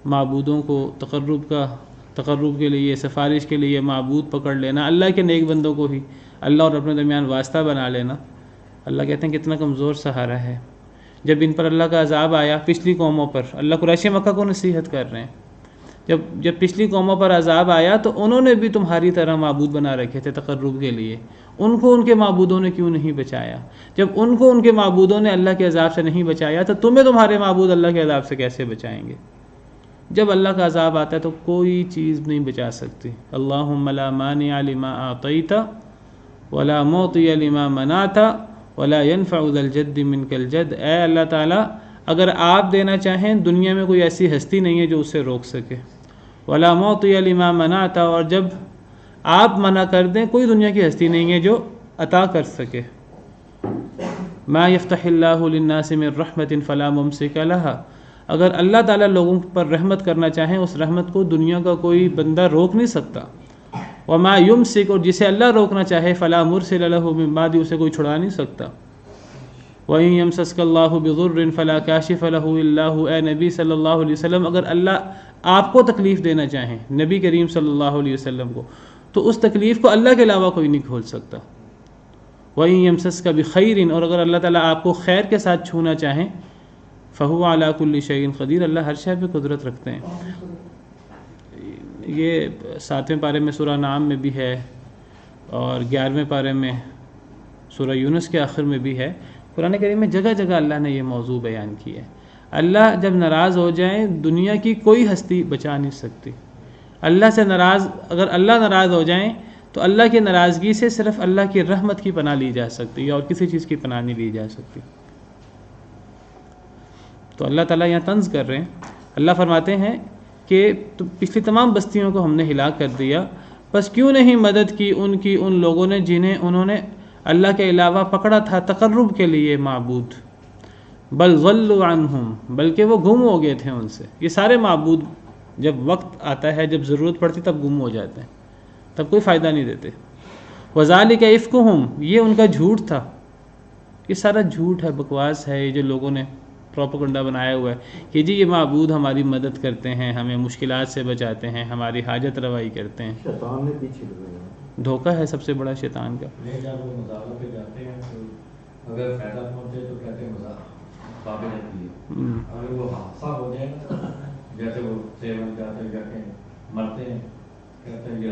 معبودوں کو تقرب کے لیے، سفارش کے لیے معبود پکڑ لینا، اللہ کے نیک بندوں کو ہی اللہ اور اپنے درمیان واسطہ بنا لینا، اللہ کہتے ہیں کتنا کمزور سہارا ہے۔ جب ان پر اللہ کا عذاب آیا پچھلی قوموں پر، اللہ قریش مکہ کو نصیحت کر رہے ہیں، جب پچھلی قوموں پر عذاب آیا تو انہوں نے بھی تمہاری طرح معبود بنا رکھے تھے تقرب کے لیے، ان کو ان کے معبودوں نے کیوں نہیں بچایا؟ جب ان کو ان کے معبودوں نے اللہ کے عذاب سے نہیں بچایا تو تمہیں تمہارے معبود اللہ کے عذاب سے کیسے بچائیں گے؟ جب اللہ کا عذاب آتا ہے تو کوئی چیز نہیں بچا سکتی۔ اللہم لا مانع لما اعطیت ولا معطی لما منعت ولا ينفع ذا الجد منک الجد، اے اللہ تعالیٰ اگر آپ دینا چاہیں دنیا میں کوئی ایسی ہستی نہیں ہے جو اسے روک سکے، ولا معطی لما منعت، اور جب آپ منع کر دیں کوئی دنیا کی ہستی نہیں ہے جو عطا کر سکے۔ ما یفتح اللہ للناس من رحمت فلا ممسک لها، اگر اللہ تعالیٰ لوگوں پر رحمت کرنا چاہیں اس رحمت کو دنیا کا کوئی بندہ روک نہیں سکتا. وما یمسک، اور جسے اللہ روکنا چاہے فلا مرسل لہ من بعد، اسے کوئی چھڑا نہیں سکتا. وَإِن يَمْسَسْكَ اللَّهُ بِضُرٍّ فَلَا كَاشِفَ لَهُ إِلَّا هُوَ. اے نبی صلی اللہ علیہ وسلم، اگر اللہ آپ کو تکلیف دینا چاہیں، نبی کریم صلی اللہ علیہ وسلم کو، تو اس تکلیف کو اللہ کے علاوہ کوئی نہیں کھول سکتا. وَإِن يَمْسَسْكَ بِخَيْرٍ، اور اگر اللہ تعالیٰ آپ کو خیر کے ساتھ چھونا چاہیں، فَهُوَ عَلَى كُلِّ شَيْءٍ قَدِيرٌ، اللہ ہر شے پہ قدرت رکھتے ہیں. یہ 7ویں پارے میں سورہ نعم میں بھی ہے اور 11ویں پارے میں سورہ یونس کے آخر میں بھی ہے. قرآن کریم میں جگہ جگہ اللہ نے یہ موضوع بیان کی ہے. اللہ جب ناراض ہو جائیں دنیا کی کوئی ہستی بچا نہیں سکتی. اللہ سے ناراض، اگر اللہ ناراض ہو جائیں تو اللہ کی ناراضگی سے صرف اللہ کی رحمت کی پناہ لی جا سکتی ہے اور کسی چیز کی پناہ نہیں لی جا سکتی. تو اللہ تعالیٰ یہاں طنز کر رہے ہیں. اللہ فرماتے ہیں کہ پچھلی تمام بستیوں کو ہم نے ہلاک کر دیا، بس کیوں نہیں مدد کی ان لوگوں نے جنہیں انہوں نے اللہ کے علاوہ پکڑا تھا تقرب کے لیے معبود. بل ضلوا عنہم، بلکہ وہ گم ہو گئے تھے ان سے. یہ سارے معبود جب وقت آتا ہے، جب ضرورت پڑتی تب گم ہو جاتے ہیں، تب کوئی فائدہ نہیں دیتے. وذالک افکہم، یہ ان کا جھوٹ تھا. یہ سارا جھوٹ ہے، بکواس ہے، یہ جو لوگوں نے پروپیگنڈا بنایا ہوا ہے کہ جی یہ معبود ہماری مدد کرتے ہیں، ہمیں مشکلات سے بچاتے ہیں، ہماری حاجت روائی کرتے ہیں. شیطان نے پیچھے لگایا، دھوکہ ہے سب سے بڑا شیطان کا. جب وہ مزاروں پہ جاتے ہیں تو اگر فائدہ پہنچے تو کہتے ہیں مزار قابل ہے. اگر وہ حادثہ ہو جائے نا، جیسے وہ سیون جاتے جا کے مرتے ہیں، کہتے ہیں یہ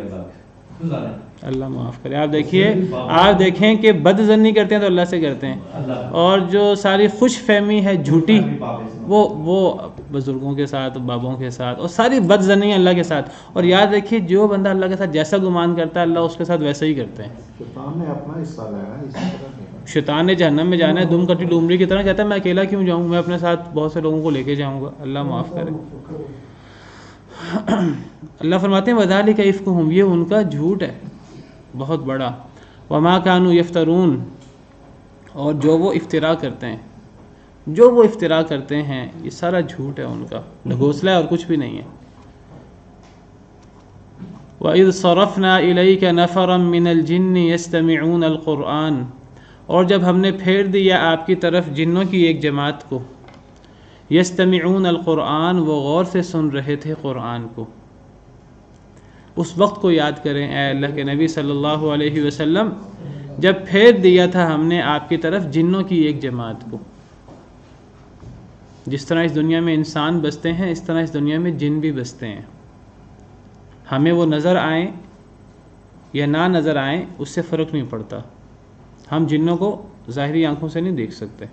اللہ معاف کرے. آپ دیکھیں کہ بد زنی کرتے ہیں تو اللہ سے کرتے ہیں، اور جو ساری خوش فہمی ہے جھوٹی وہ بزرگوں کے ساتھ، بابوں کے ساتھ، اور ساری بد زنی اللہ کے ساتھ. اور یاد رکھیے جو بندہ اللہ کے ساتھ جیسا گمان کرتا ہے اللہ اس کے ساتھ ویسا ہی کرتے ہیں. شیطان نے اپنا حصہ لینا، اسی طرح شیطان نے جہنم میں جانا ہے دم کٹی ڈومری کی طرح. کہتا ہے میں اکیلا کیوں جاؤں، میں اپنے ساتھ بہت سے لوگوں کو لے کے جاؤں گا. اللہ معاف کرے. اللہ فرماتے ہیں وذالک افکہم، یہ ان کا جھوٹ ہے بہت بڑا. وما کانوا یفترون، اور جو وہ افطرا کرتے ہیں یہ سارا جھوٹ ہے ان کا، ڈھگوسلا ہے اور کچھ بھی نہیں ہے. وَإِذْ صَرَفْنَا إِلَيْكَ نَفَرًا مِّنَ الْجِنِّ يَسْتَمِعُونَ الْقُرْآنَ، اور جب ہم نے پھیر دیا آپ کی طرف جنوں کی ایک جماعت کو، یستمعون القرآن، وہ غور سے سن رہے تھے قرآن کو. اس وقت کو یاد کریں اے اللہ کے نبی صلی اللہ علیہ وسلم، جب پھیر دیا تھا ہم نے آپ کی طرف جنوں کی ایک جماعت کو. جس طرح اس دنیا میں انسان بستے ہیں اس طرح اس دنیا میں جن بھی بستے ہیں. ہمیں وہ نظر آئیں یا نہ نظر آئیں اس سے فرق نہیں پڑتا. ہم جنوں کو ظاہری آنکھوں سے نہیں دیکھ سکتے.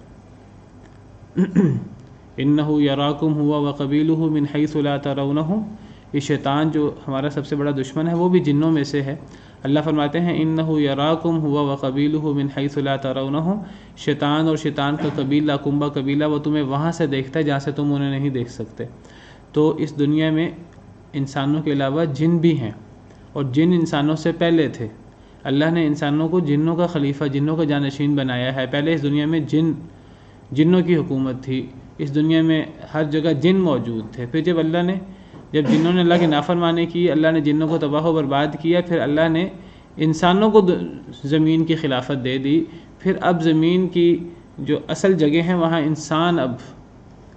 انہ یراکم ہوا وقبیلہ من حیث لا ترونہم، یہ شیطان جو ہمارا سب سے بڑا دشمن ہے وہ بھی جنوں میں سے ہے. اللہ فرماتے ہیں انہ یراکم ہوا وقبیلہ من حیث لا ترونہم، شیطان اور شیطان کا قبیلہ، کنبہ قبیلہ، وہ تمہیں وہاں سے دیکھتا ہے جہاں سے تم انہیں نہیں دیکھ سکتے. تو اس دنیا میں انسانوں کے علاوہ جن بھی ہیں، اور جن انسانوں سے پہلے تھے. اللہ نے انسانوں کو جنوں کا خلیفہ، جنوں کا جانشین بنایا ہے. پہلے اس دنیا میں جنوں کی حکومت تھی. اس دنیا میں ہر جگہ جن موجود تھے. پھر جب جنوں نے اللہ کی نافرمانی کی، اللہ نے جنوں کو تباہ و برباد کیا، پھر اللہ نے انسانوں کو زمین کی خلافت دے دی. پھر اب زمین کی جو اصل جگہ ہیں وہاں انسان اب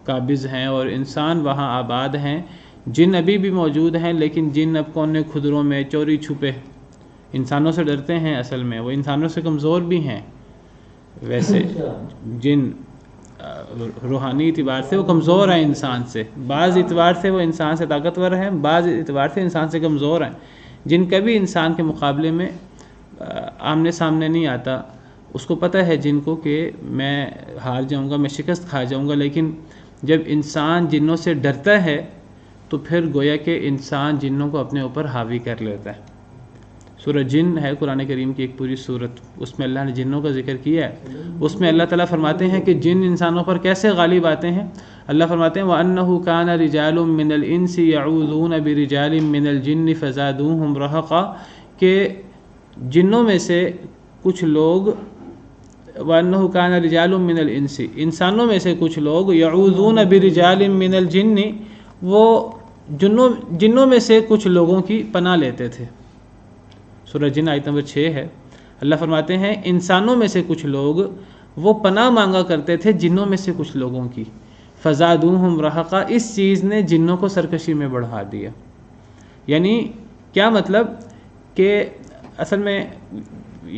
قابض ہیں اور انسان وہاں آباد ہیں. جن ابھی بھی موجود ہیں لیکن جن اب کونے کھدروں میں چوری چھپے انسانوں سے ڈرتے ہیں. اصل میں وہ انسانوں سے کمزور بھی ہیں. ویسے جن روحانی اعتبار سے وہ کمزور ہیں انسان سے، بعض اعتبار سے وہ انسان سے طاقتور ہیں، بعض اعتبار سے انسان سے کمزور ہیں. جن کبھی انسان کے مقابلے میں آمنے سامنے نہیں آتا، اس کو پتہ ہے جن کو کہ میں ہار جاؤں گا، میں شکست کھا جاؤں گا. لیکن جب انسان جنوں سے ڈرتا ہے تو پھر گویا کہ انسان جنوں کو اپنے اوپر حاوی کر لیتا ہے. سورہ جن ہے قرآن کریم کی ایک پوری سورت، اس میں اللہ نے جنوں کا ذکر کیا ہے. اس میں اللہ تعالیٰ فرماتے ہیں کہ جن انسانوں پر کیسے غالب آتے ہیں. اللہ فرماتے ہیں وَأَنَّهُ كَانَ رِجَالٌ مِّنَ الْإِنسِ يَعُوذُونَ بِرِجَالٍ مِّنَ الْجِنِّ فَزَادُوهُمْ رَهَقًا، کہ جنوں میں سے کچھ لوگ وَأَنَّهُ كَانَ رِجَالٌ مِّنَ الْإِنسِ، انسانوں میں سے کچھ لوگ يَعُوذُونَ بِرِجَالٍ مِّنَ الْجِنِّ، وہ جنوں میں سے کچھ لوگوں کی پناہ لیتے تھے۔ سورہ جن آیت نمبر 6 ہے۔ اللہ فرماتے ہیں انسانوں میں سے کچھ لوگ وہ پناہ مانگا کرتے تھے جنوں میں سے کچھ لوگوں کی، فَزَادُوهُمْ رَهَقًا، اس چیز نے جنوں کو سرکشی میں بڑھا دیا۔ یعنی کیا مطلب کہ اصل میں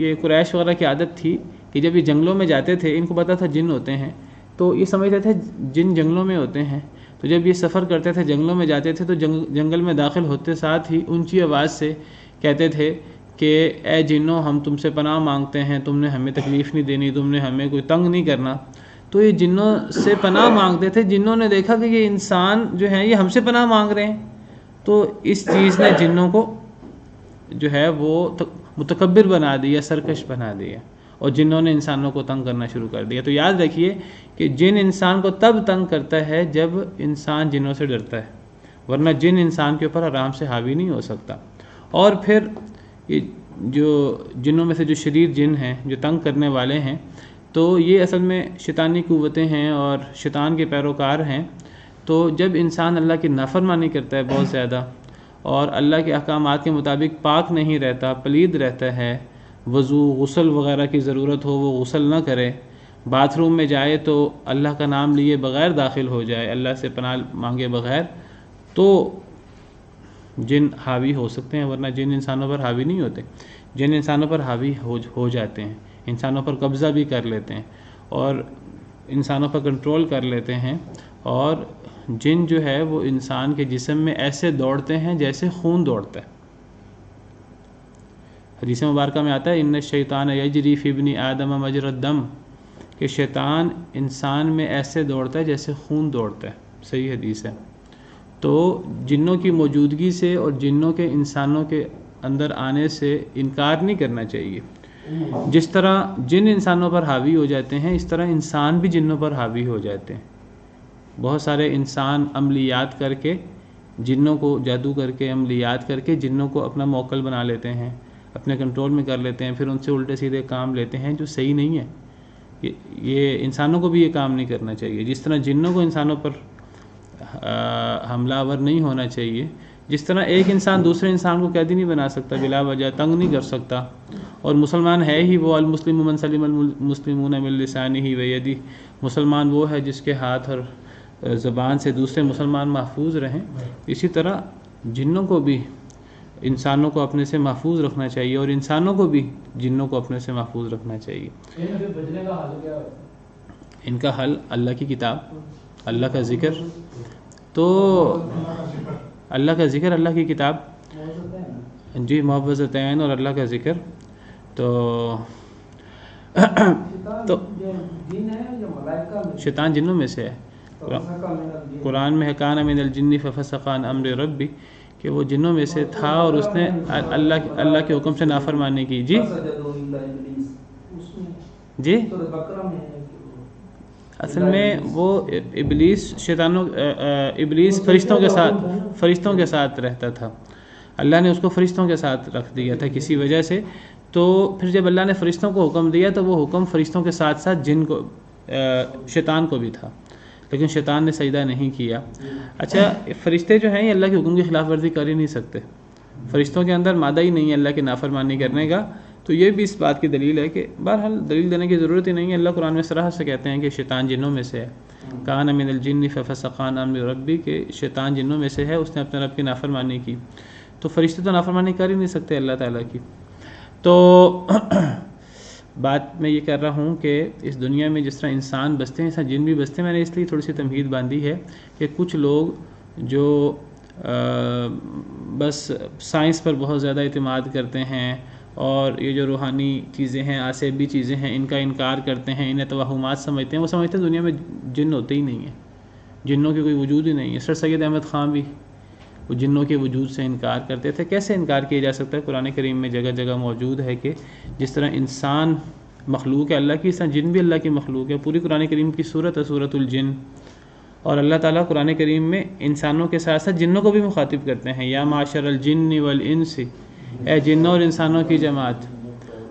یہ قریش وغیرہ کی عادت تھی کہ جب یہ جنگلوں میں جاتے تھے، ان کو پتہ تھا جن ہوتے ہیں، تو یہ سمجھتے تھے جن جنگلوں میں ہوتے ہیں، تو جب یہ سفر کرتے تھے جنگلوں میں جاتے تھے تو جنگل میں داخل ہوتے ساتھ ہی اونچی آواز سے کہتے تھے کہ اے جنوں ہم تم سے پناہ مانگتے ہیں، تم نے ہمیں تکلیف نہیں دینی، تم نے ہمیں کوئی تنگ نہیں کرنا۔ تو یہ جنوں سے پناہ مانگتے تھے، جنوں نے دیکھا کہ یہ انسان جو ہیں یہ ہم سے پناہ مانگ رہے ہیں، تو اس چیز نے جنوں کو جو ہے وہ متکبر بنا دیا، سرکش بنا دیا، اور جنوں نے انسانوں کو تنگ کرنا شروع کر دیا۔ تو یاد رکھیے کہ جن انسان کو تب تنگ کرتا ہے جب انسان جنوں سے ڈرتا ہے، ورنہ جن انسان کے اوپر آرام سے حاوی نہیں ہو سکتا۔ اور پھر یہ جو جنوں میں سے جو شریر جن ہیں، جو تنگ کرنے والے ہیں، تو یہ اصل میں شیطانی قوتیں ہیں اور شیطان کے پیروکار ہیں۔ تو جب انسان اللہ کی نافرمانی کرتا ہے بہت زیادہ، اور اللہ کے احکامات کے مطابق پاک نہیں رہتا، پلید رہتا ہے، وضو غسل وغیرہ کی ضرورت ہو وہ غسل نہ کرے، باتھ روم میں جائے تو اللہ کا نام لیے بغیر داخل ہو جائے، اللہ سے پناہ مانگے بغیر، تو جن حاوی ہو سکتے ہیں، ورنہ جن انسانوں پر حاوی نہیں ہوتے۔ جن انسانوں پر حاوی ہو جاتے ہیں، انسانوں پر قبضہ بھی کر لیتے ہیں اور انسانوں پر کنٹرول کر لیتے ہیں، اور جن جو ہے وہ انسان کے جسم میں ایسے دوڑتے ہیں جیسے خون دوڑتا ہے۔ حدیث مبارکہ میں آتا ہے ان الشیطان یجری فی ابن آدم مجری الدم، کہ شیطان انسان میں ایسے دوڑتا ہے جیسے خون دوڑتا ہے، صحیح حدیث ہے۔ تو جنوں کی موجودگی سے اور جنوں کے انسانوں کے اندر آنے سے انکار نہیں کرنا چاہیے۔ جس طرح جن انسانوں پر حاوی ہو جاتے ہیں، اس طرح انسان بھی جنوں پر حاوی ہو جاتے ہیں۔ بہت سارے انسان عملیات کر کے جنوں کو، جادو کر کے، عملیات کر کے جنوں کو اپنا موکل بنا لیتے ہیں، اپنے کنٹرول میں کر لیتے ہیں، پھر ان سے الٹے سیدھے کام لیتے ہیں جو صحیح نہیں ہے۔ یہ انسانوں کو بھی یہ کام نہیں کرنا چاہیے۔ جس طرح جنوں کو انسانوں پر حملہ آور نہیں ہونا چاہیے، جس طرح ایک انسان دوسرے انسان کو قیدی نہیں بنا سکتا، بلا وجہ تنگ نہیں کر سکتا، اور مسلمان ہے ہی وہ المسلم من سلم المسلمون من لسانہ و یدہ، مسلمان وہ ہے جس کے ہاتھ اور زبان سے دوسرے مسلمان محفوظ رہیں، اسی طرح جنوں کو بھی انسانوں کو اپنے سے محفوظ رکھنا چاہیے، اور انسانوں کو بھی جنوں کو اپنے سے محفوظ رکھنا چاہیے۔ ان کا حل اللہ کی کتاب، اللہ کا ذکر، تو اللہ کا ذکر، اللہ کی کتاب، جی معوذتین اور اللہ کا ذکر۔ تو شیطان جنوں میں سے ہے، قرآن میں ہے کان من الجن ففسق عن امر ربی، کہ وہ جنوں میں سے تھا اور اس نے اللہ کے حکم سے نافرمانی کی۔ جی جی اصل میں وہ ابلیس فرشتوں کے ساتھ رہتا تھا، اللہ نے اس کو فرشتوں کے ساتھ رکھ دیا تھا کسی وجہ سے۔ تو پھر جب اللہ نے فرشتوں کو حکم دیا تو وہ حکم فرشتوں کے ساتھ ساتھ جن کو، شیطان کو بھی تھا، لیکن شیطان نے سجدہ نہیں کیا۔ اچھا، فرشتے جو ہیں یہ اللہ کے حکم کی خلاف ورزی کر ہی نہیں سکتے، فرشتوں کے اندر مادہ ہی نہیں ہے اللہ کی نافرمانی کرنے کا۔ تو یہ بھی اس بات کی دلیل ہے کہ بہرحال دلیل دینے کی ضرورت ہی نہیں ہے، اللہ قرآن میں صراحت سے کہتے ہیں کہ شیطان جنوں میں سے ہے، کان من الجن ففسق عن امر ربی، کہ شیطان جنوں میں سے ہے، اس نے اپنے رب کی نافرمانی کی۔ تو فرشتے تو نافرمانی کر ہی نہیں سکتے اللہ تعالیٰ کی۔ تو بات میں یہ کر رہا ہوں کہ اس دنیا میں جس طرح انسان بستے ہیں اس طرح جن بھی بستے ہیں۔ میں نے اس لیے تھوڑی سی تمہید باندھی ہے کہ کچھ لوگ جو بس سائنس پر بہت زیادہ اعتماد کرتے ہیں اور یہ جو روحانی چیزیں ہیں، آسیبی چیزیں ہیں، ان کا انکار کرتے ہیں، انہیں توہمات سمجھتے ہیں، وہ سمجھتے ہیں دنیا میں جن ہوتے ہی نہیں ہیں، جنوں کی کوئی وجود ہی نہیں ہے۔ سر سید احمد خان بھی وہ جنوں کے وجود سے انکار کرتے تھے۔ کیسے انکار کیا جا سکتا ہے؟ قرآن کریم میں جگہ جگہ موجود ہے کہ جس طرح انسان مخلوق ہے اللہ کی، اس طرح جن بھی اللہ کی مخلوق ہے۔ پوری قرآن کریم کی صورت ہے سورۃ الجن، اور اللہ تعالیٰ قرآن کریم میں انسانوں کے ساتھ ساتھ جنوں کو بھی مخاطب کرتے ہیں، یا معاشر الجن والانس، اے جنوں اور انسانوں کی جماعت،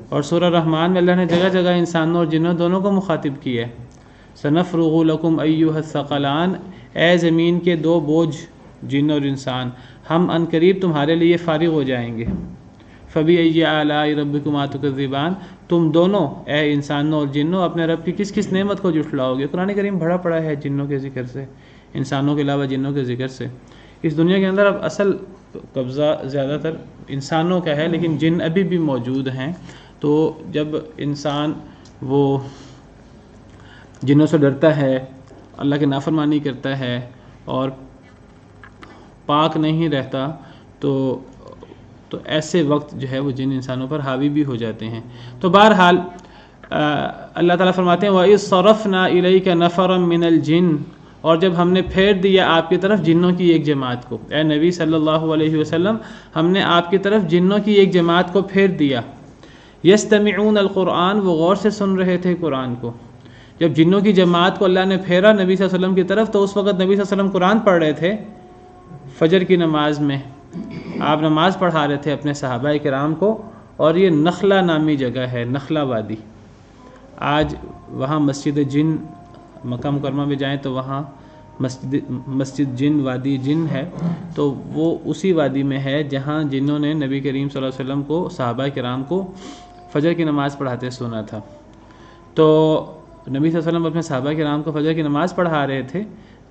اور سورہ رحمان میں اللہ نے جگہ جگہ انسانوں اور جنوں دونوں کو مخاطب کیا ہے. سنفرغ لکم ایھا الثقلان، اے زمین کے دو بوجھ جن اور انسان، ہم ان قریب تمہارے لیے فارغ ہو جائیں گے. فبأي آلاء ربكما تكذبان، تم دونوں اے انسانوں اور جنوں اپنے رب کی کس کس نعمت کو جھٹلاؤ گے. قرآن کریم بھرا پڑا ہے جنوں کے ذکر سے، انسانوں کے علاوہ جنوں کے ذکر سے. اس دنیا کے اندر اب اصل قبضہ زیادہ تر انسانوں کا ہے، لیکن جن ابھی بھی موجود ہیں. تو جب انسان وہ جنوں سے ڈرتا ہے، اللہ کی نافرمانی کرتا ہے اور پاک نہیں رہتا، تو ایسے وقت جو ہے وہ جن انسانوں پر حاوی بھی ہو جاتے ہیں. تو بہرحال اللہ تعالیٰ فرماتے ہیں وَإِذْ صَرَفْنَا إِلَيْكَ نَفَرًا مِّنَ الْجِنِّ، اور جب ہم نے پھیر دیا آپ کی طرف جنوں کی ایک جماعت کو. اے نبی صلی اللہ علیہ وسلم، ہم نے آپ کی طرف جنوں کی ایک جماعت کو پھیر دیا. یستمعون القرآن، وہ غور سے سن رہے تھے قرآن کو. جب جنوں کی جماعت کو اللہ نے پھیرا نبی صلی اللہ علیہ وسلم کی طرف، تو اس وقت نبی صلی اللہ علیہ وسلم قرآن پڑھ رہے تھے فجر کی نماز میں. آپ نماز پڑھا رہے تھے اپنے صحابہ کرام کو، اور یہ نخلہ نامی جگہ ہے، نخلہ وادی. آج وہاں مسجد جن، مکہ مکرمہ میں جائیں تو وہاں مسجد جن، وادی جن ہے. تو وہ اسی وادی میں ہے جہاں جنہوں نے نبی کریم صلی اللہ علیہ وسلم کو، صحابہ کرام کو فجر کی نماز پڑھاتے سنا تھا. تو نبی صلی اللہ علیہ وسلم اپنے صحابہ کرام کو فجر کی نماز پڑھا رہے تھے،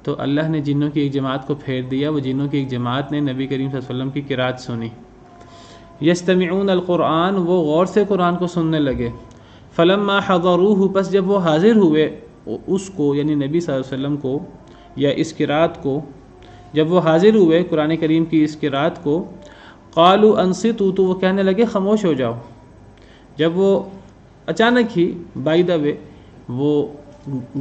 تو اللہ نے جنوں کی ایک جماعت کو پھیر دیا. وہ جنوں کی ایک جماعت نے نبی کریم صلی اللہ علیہ وسلم کی قرات سنی. یستمعون القرآن، وہ غور سے قرآن کو سننے لگے. فلما حضروہ، پس جب وہ حاضر ہوئے اس کو، یعنی نبی صلی اللہ علیہ وسلم کو یا اس قرات کو، جب وہ حاضر ہوئے قرآن کریم کی اس قرات کو، قالوا انصتوا، تو وہ کہنے لگے خاموش ہو جاؤ. جب وہ اچانک ہی بائی دا وے وہ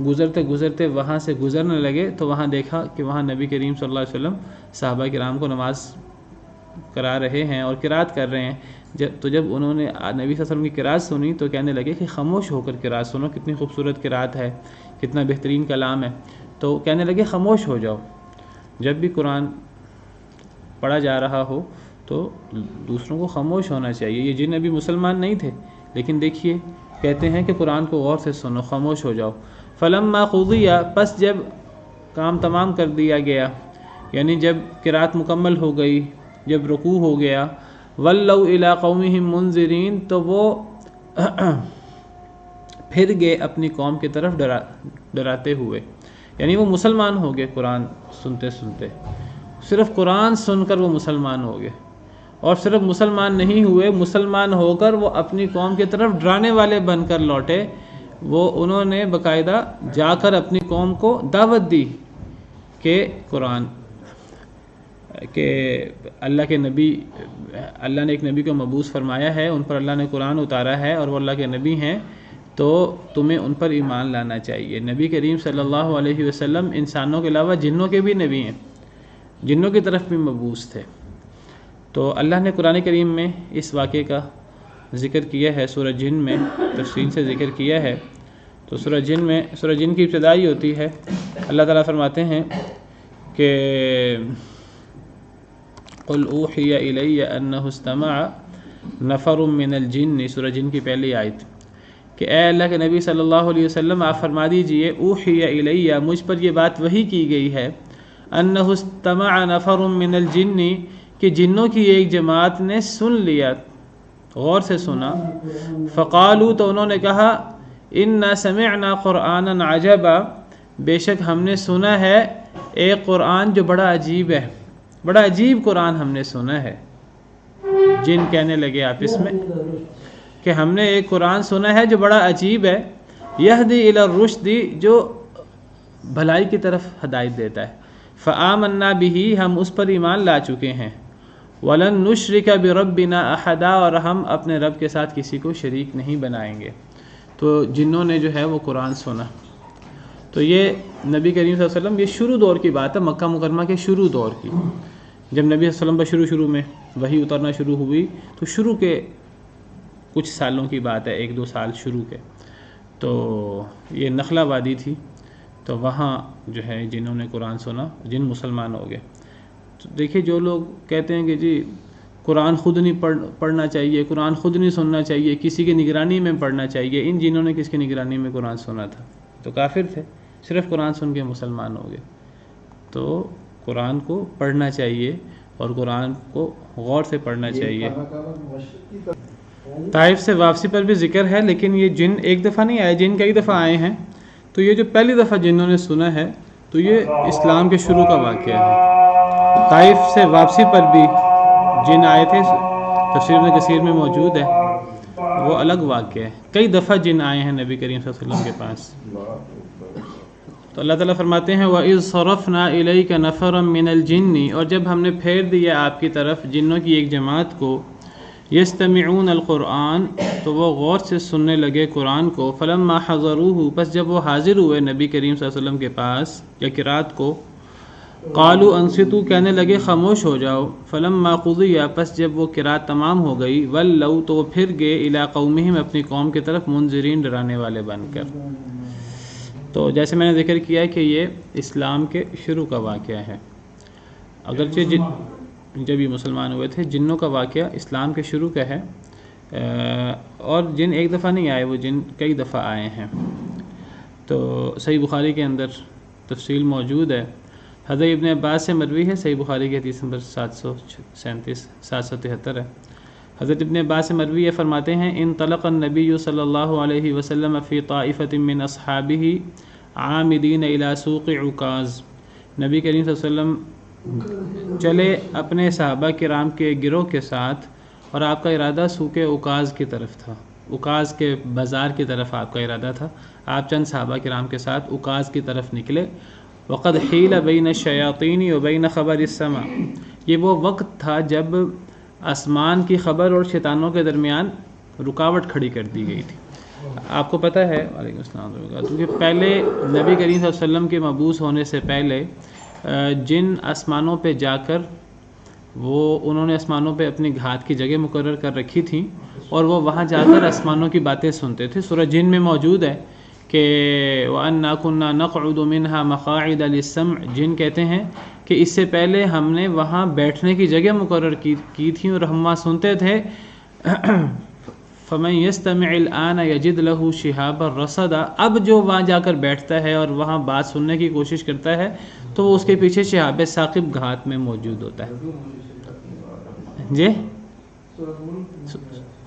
گزرتے گزرتے وہاں سے گزرنے لگے، تو وہاں دیکھا کہ وہاں نبی کریم صلی اللہ علیہ وسلم صحابہ کرام کو نماز کرا رہے ہیں اور قرات کر رہے ہیں. تو جب انہوں نے نبی صلی اللہ علیہ وسلم کی قرات سنی تو کہنے لگے کہ خاموش ہو کر قرات سنو، کتنی خوبصورت قرات ہے، کتنا بہترین کلام ہے. تو کہنے لگے خاموش ہو جاؤ. جب بھی قرآن پڑھا جا رہا ہو تو دوسروں کو خاموش ہونا چاہیے. یہ جن ابھی مسلمان نہیں تھے، لیکن دیکھیے کہتے ہیں کہ قرآن کو غور سے سنو، خاموش ہو جاؤ. فلما قضی، پس جب کام تمام کر دیا گیا، یعنی جب قرات مکمل ہو گئی، جب رکوع ہو گیا، ولوا الی قومہم منذرین، تو وہ پھر گئے اپنی قوم کی طرف ڈراتے ہوئے. یعنی وہ مسلمان ہو گئے قرآن سنتے سنتے، صرف قرآن سن کر وہ مسلمان ہو گئے. اور صرف مسلمان نہیں ہوئے، مسلمان ہو کر وہ اپنی قوم کی طرف ڈرانے والے بن کر لوٹے. وہ انہوں نے باقاعدہ جا کر اپنی قوم کو دعوت دی کہ قرآن، کہ اللہ کے نبی، اللہ نے ایک نبی کو مبعوث فرمایا ہے، ان پر اللہ نے قرآن اتارا ہے اور وہ اللہ کے نبی ہیں، تو تمہیں ان پر ایمان لانا چاہیے. نبی کریم صلی اللہ علیہ وسلم انسانوں کے علاوہ جنوں کے بھی نبی ہیں، جنوں کی طرف بھی مبعوث تھے. تو اللہ نے قرآن کریم میں اس واقعے کا ذکر کیا ہے، سورہ جن میں تفصیل سے ذکر کیا ہے. تو سورہ جن کی ابتدائی ہوتی ہے، اللہ تعالیٰ فرماتے ہیں کہ قل اوحی الی انہ استمع نفر من الجن، سورہ جن کی پہلی آیت، کہ اے اللہ کے نبی صلی اللہ علیہ وسلم آپ فرما دیجئے اوحی الی، مجھ پر یہ بات وحی کی گئی ہے، انہ استمع نفر من الجن، کہ جنوں کی ایک جماعت نے سن لیا، غور سے سنا. فقالوا، تو انہوں نے کہا، انا سمعنا قرآنا عجبا، بے شک ہم نے سنا ہے ایک قرآن جو بڑا عجیب ہے، بڑا عجیب قرآن ہم نے سنا ہے. جن کہنے لگے آپس میں کہ ہم نے ایک قرآن سنا ہے جو بڑا عجیب ہے، یہدی الی الرشد، جو بھلائی کی طرف ہدایت دیتا ہے. فآمنا بہ، ہم اس پر ایمان لا چکے ہیں. وَلَن نُشْرِكَ بِرَبِّنَا أَحَدًا، اور ہم اپنے رب کے ساتھ کسی کو شریک نہیں بنائیں گے. تو جنوں نے جو ہے وہ قرآن سنا. تو یہ نبی کریم صلی اللہ علیہ وسلم، یہ شروع دور کی بات ہے، مکہ مکرمہ کے شروع دور کی، جب نبی صلی اللہ علیہ وسلم پر شروع میں وحی اترنا شروع ہوئی، تو شروع کے کچھ سالوں کی بات ہے، 1-2 سال شروع کے. تو یہ نخلہ وادی تھی، تو وہاں جو ہے جنہوں نے قرآن سنا، جن مسلمان ہو گئے. تو دیکھیے جو لوگ کہتے ہیں کہ جی قرآن خود نہیں پڑھنا چاہیے، قرآن خود نہیں سننا چاہیے، کسی کی نگرانی میں پڑھنا چاہیے. ان جنوں نے کس کی نگرانی میں قرآن سنا تھا؟ تو کافر تھے، صرف قرآن سن کے مسلمان ہو گئے. تو قرآن کو پڑھنا چاہیے اور قرآن کو غور سے پڑھنا چاہیے. طائف سے واپسی پر بھی ذکر ہے، لیکن یہ جن ایک دفعہ نہیں آئے، جن کئی دفعہ آئے ہیں. تو یہ جو پہلی دفعہ جنہوں نے سنا ہے تو یہ اسلام کے شروع کا واقعہ ہے. طائف سے واپسی پر بھی جن آئے تھے، تفسیر ابن کثیر میں موجود ہے، وہ الگ واقعہ ہے. کئی دفعہ جن آئے ہیں نبی کریم صلی اللہ علیہ وسلم کے پاس. تو اللہ تعالیٰ فرماتے ہیں وَإِذْ صَرَفْنَا إِلَيْكَ نَفَرًا مِّنَ الْجِنِّ، اور جب ہم نے پھیر دیا آپ کی طرف جنوں کی ایک جماعت کو، يَسْتَمِعُونَ الْقُرْآنَ، تو وہ غور سے سننے لگے قرآن کو. فَلَمَّا حَضَرُوهُ، پس جب وہ حاضر ہوئے نبی کریم صلی اللہ علیہ وسلم کے پاس یا قرات کو، قالوا انصتوا، کہنے لگے خاموش ہو جاؤ. فلما قضی، پس جب وہ قرات تمام ہو گئی، ولوا، تو وہ پھر گئے، الی قومہم، اپنی قوم کی طرف، منذرین، ڈرانے والے بن کر. تو جیسے میں نے ذکر کیا کہ یہ اسلام کے شروع کا واقعہ ہے، اگرچہ جب یہ مسلمان ہوئے تھے. جنوں کا واقعہ اسلام کے شروع کا ہے، اور جن ایک دفعہ نہیں آئے، وہ جن کئی دفعہ آئے ہیں. تو صحیح بخاری کے اندر تفصیل موجود ہے. حضرت ابن عباس سے مروی ہے، صحیح بخاری کی حدیث نمبر 773 ہے. حضرت ابن عباس سے مروی ہے، فرماتے ہیں انطلق النبی صلی اللہ علیہ وسلم فی طائفۃ من اصحابہ عامدین الی سوق عکاظ. نبی کریم صلی اللہ علیہ وسلم چلے اپنے صحابہ کرام کے گروہ کے ساتھ، اور آپ کا ارادہ سوق عکاظ کی طرف تھا. عکاظ کے بازار کی طرف آپ کا ارادہ تھا. آپ چند صحابہ کرام کے ساتھ عکاظ کی طرف نکلے. وقد حیل بین الشیاطین و بین خبر السماء، یہ وہ وقت تھا جب آسمان کی خبر اور شیطانوں کے درمیان رکاوٹ کھڑی کر دی گئی تھی. آپ کو پتہ ہے، وعلیکم السلام ورحمۃ اللہ، کیونکہ پہلے نبی کریم صلی اللہ علیہ وسلم کے مبعوث ہونے سے پہلے جن آسمانوں پہ جا کر انہوں نے آسمانوں پہ اپنی گھات کی جگہ مقرر کر رکھی تھیں، اور وہ وہاں جا کر آسمانوں کی باتیں سنتے تھے. سورہ جن میں موجود ہے کہ وَأَنَّا كُنَّا نَقْعُدُ مِنْهَا مَقَاعِدَ لِلسَّمْعِ، جن کہتے ہیں کہ اس سے پہلے ہم نے وہاں بیٹھنے کی جگہ مقرر کی تھی اور ہم وہاں سنتے تھے. فَمَنْ يَسْتَمِعِ الْآنَ يَجِدْ لَهُ شِهَابًا رَصَدًا، اب جو وہاں جا کر بیٹھتا ہے اور وہاں بات سننے کی کوشش کرتا ہے تو وہ اس کے پیچھے شہاب ثاقب گھات میں موجود ہوتا ہے. جی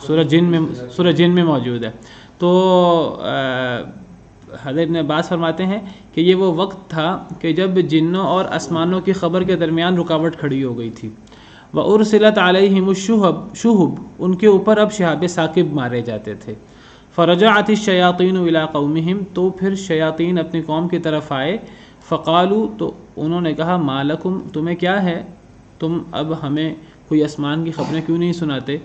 سورہ جن میں موجود ہے. تو حضرت ابن عباس فرماتے ہیں کہ یہ وہ وقت تھا کہ جب جنوں اور آسمانوں کی خبر کے درمیان رکاوٹ کھڑی ہو گئی تھی. وَأُرْسِلَتْ عَلَيْهِمُ الشُّهُبُ، ان کے اوپر اب شہاب ثاقب مارے جاتے تھے. فَرَجَعَتِ الشَّيَاطِينُ إِلَىٰ قَوْمِهِمْ، تو پھر شیاطین اپنی قوم کی طرف آئے. فَقَالُوا، تو انہوں نے کہا مَا لَكُمْ، تمہیں کیا ہے، تم اب ہمیں کوئی آسمان کی خبریں کیوں نہیں سناتے.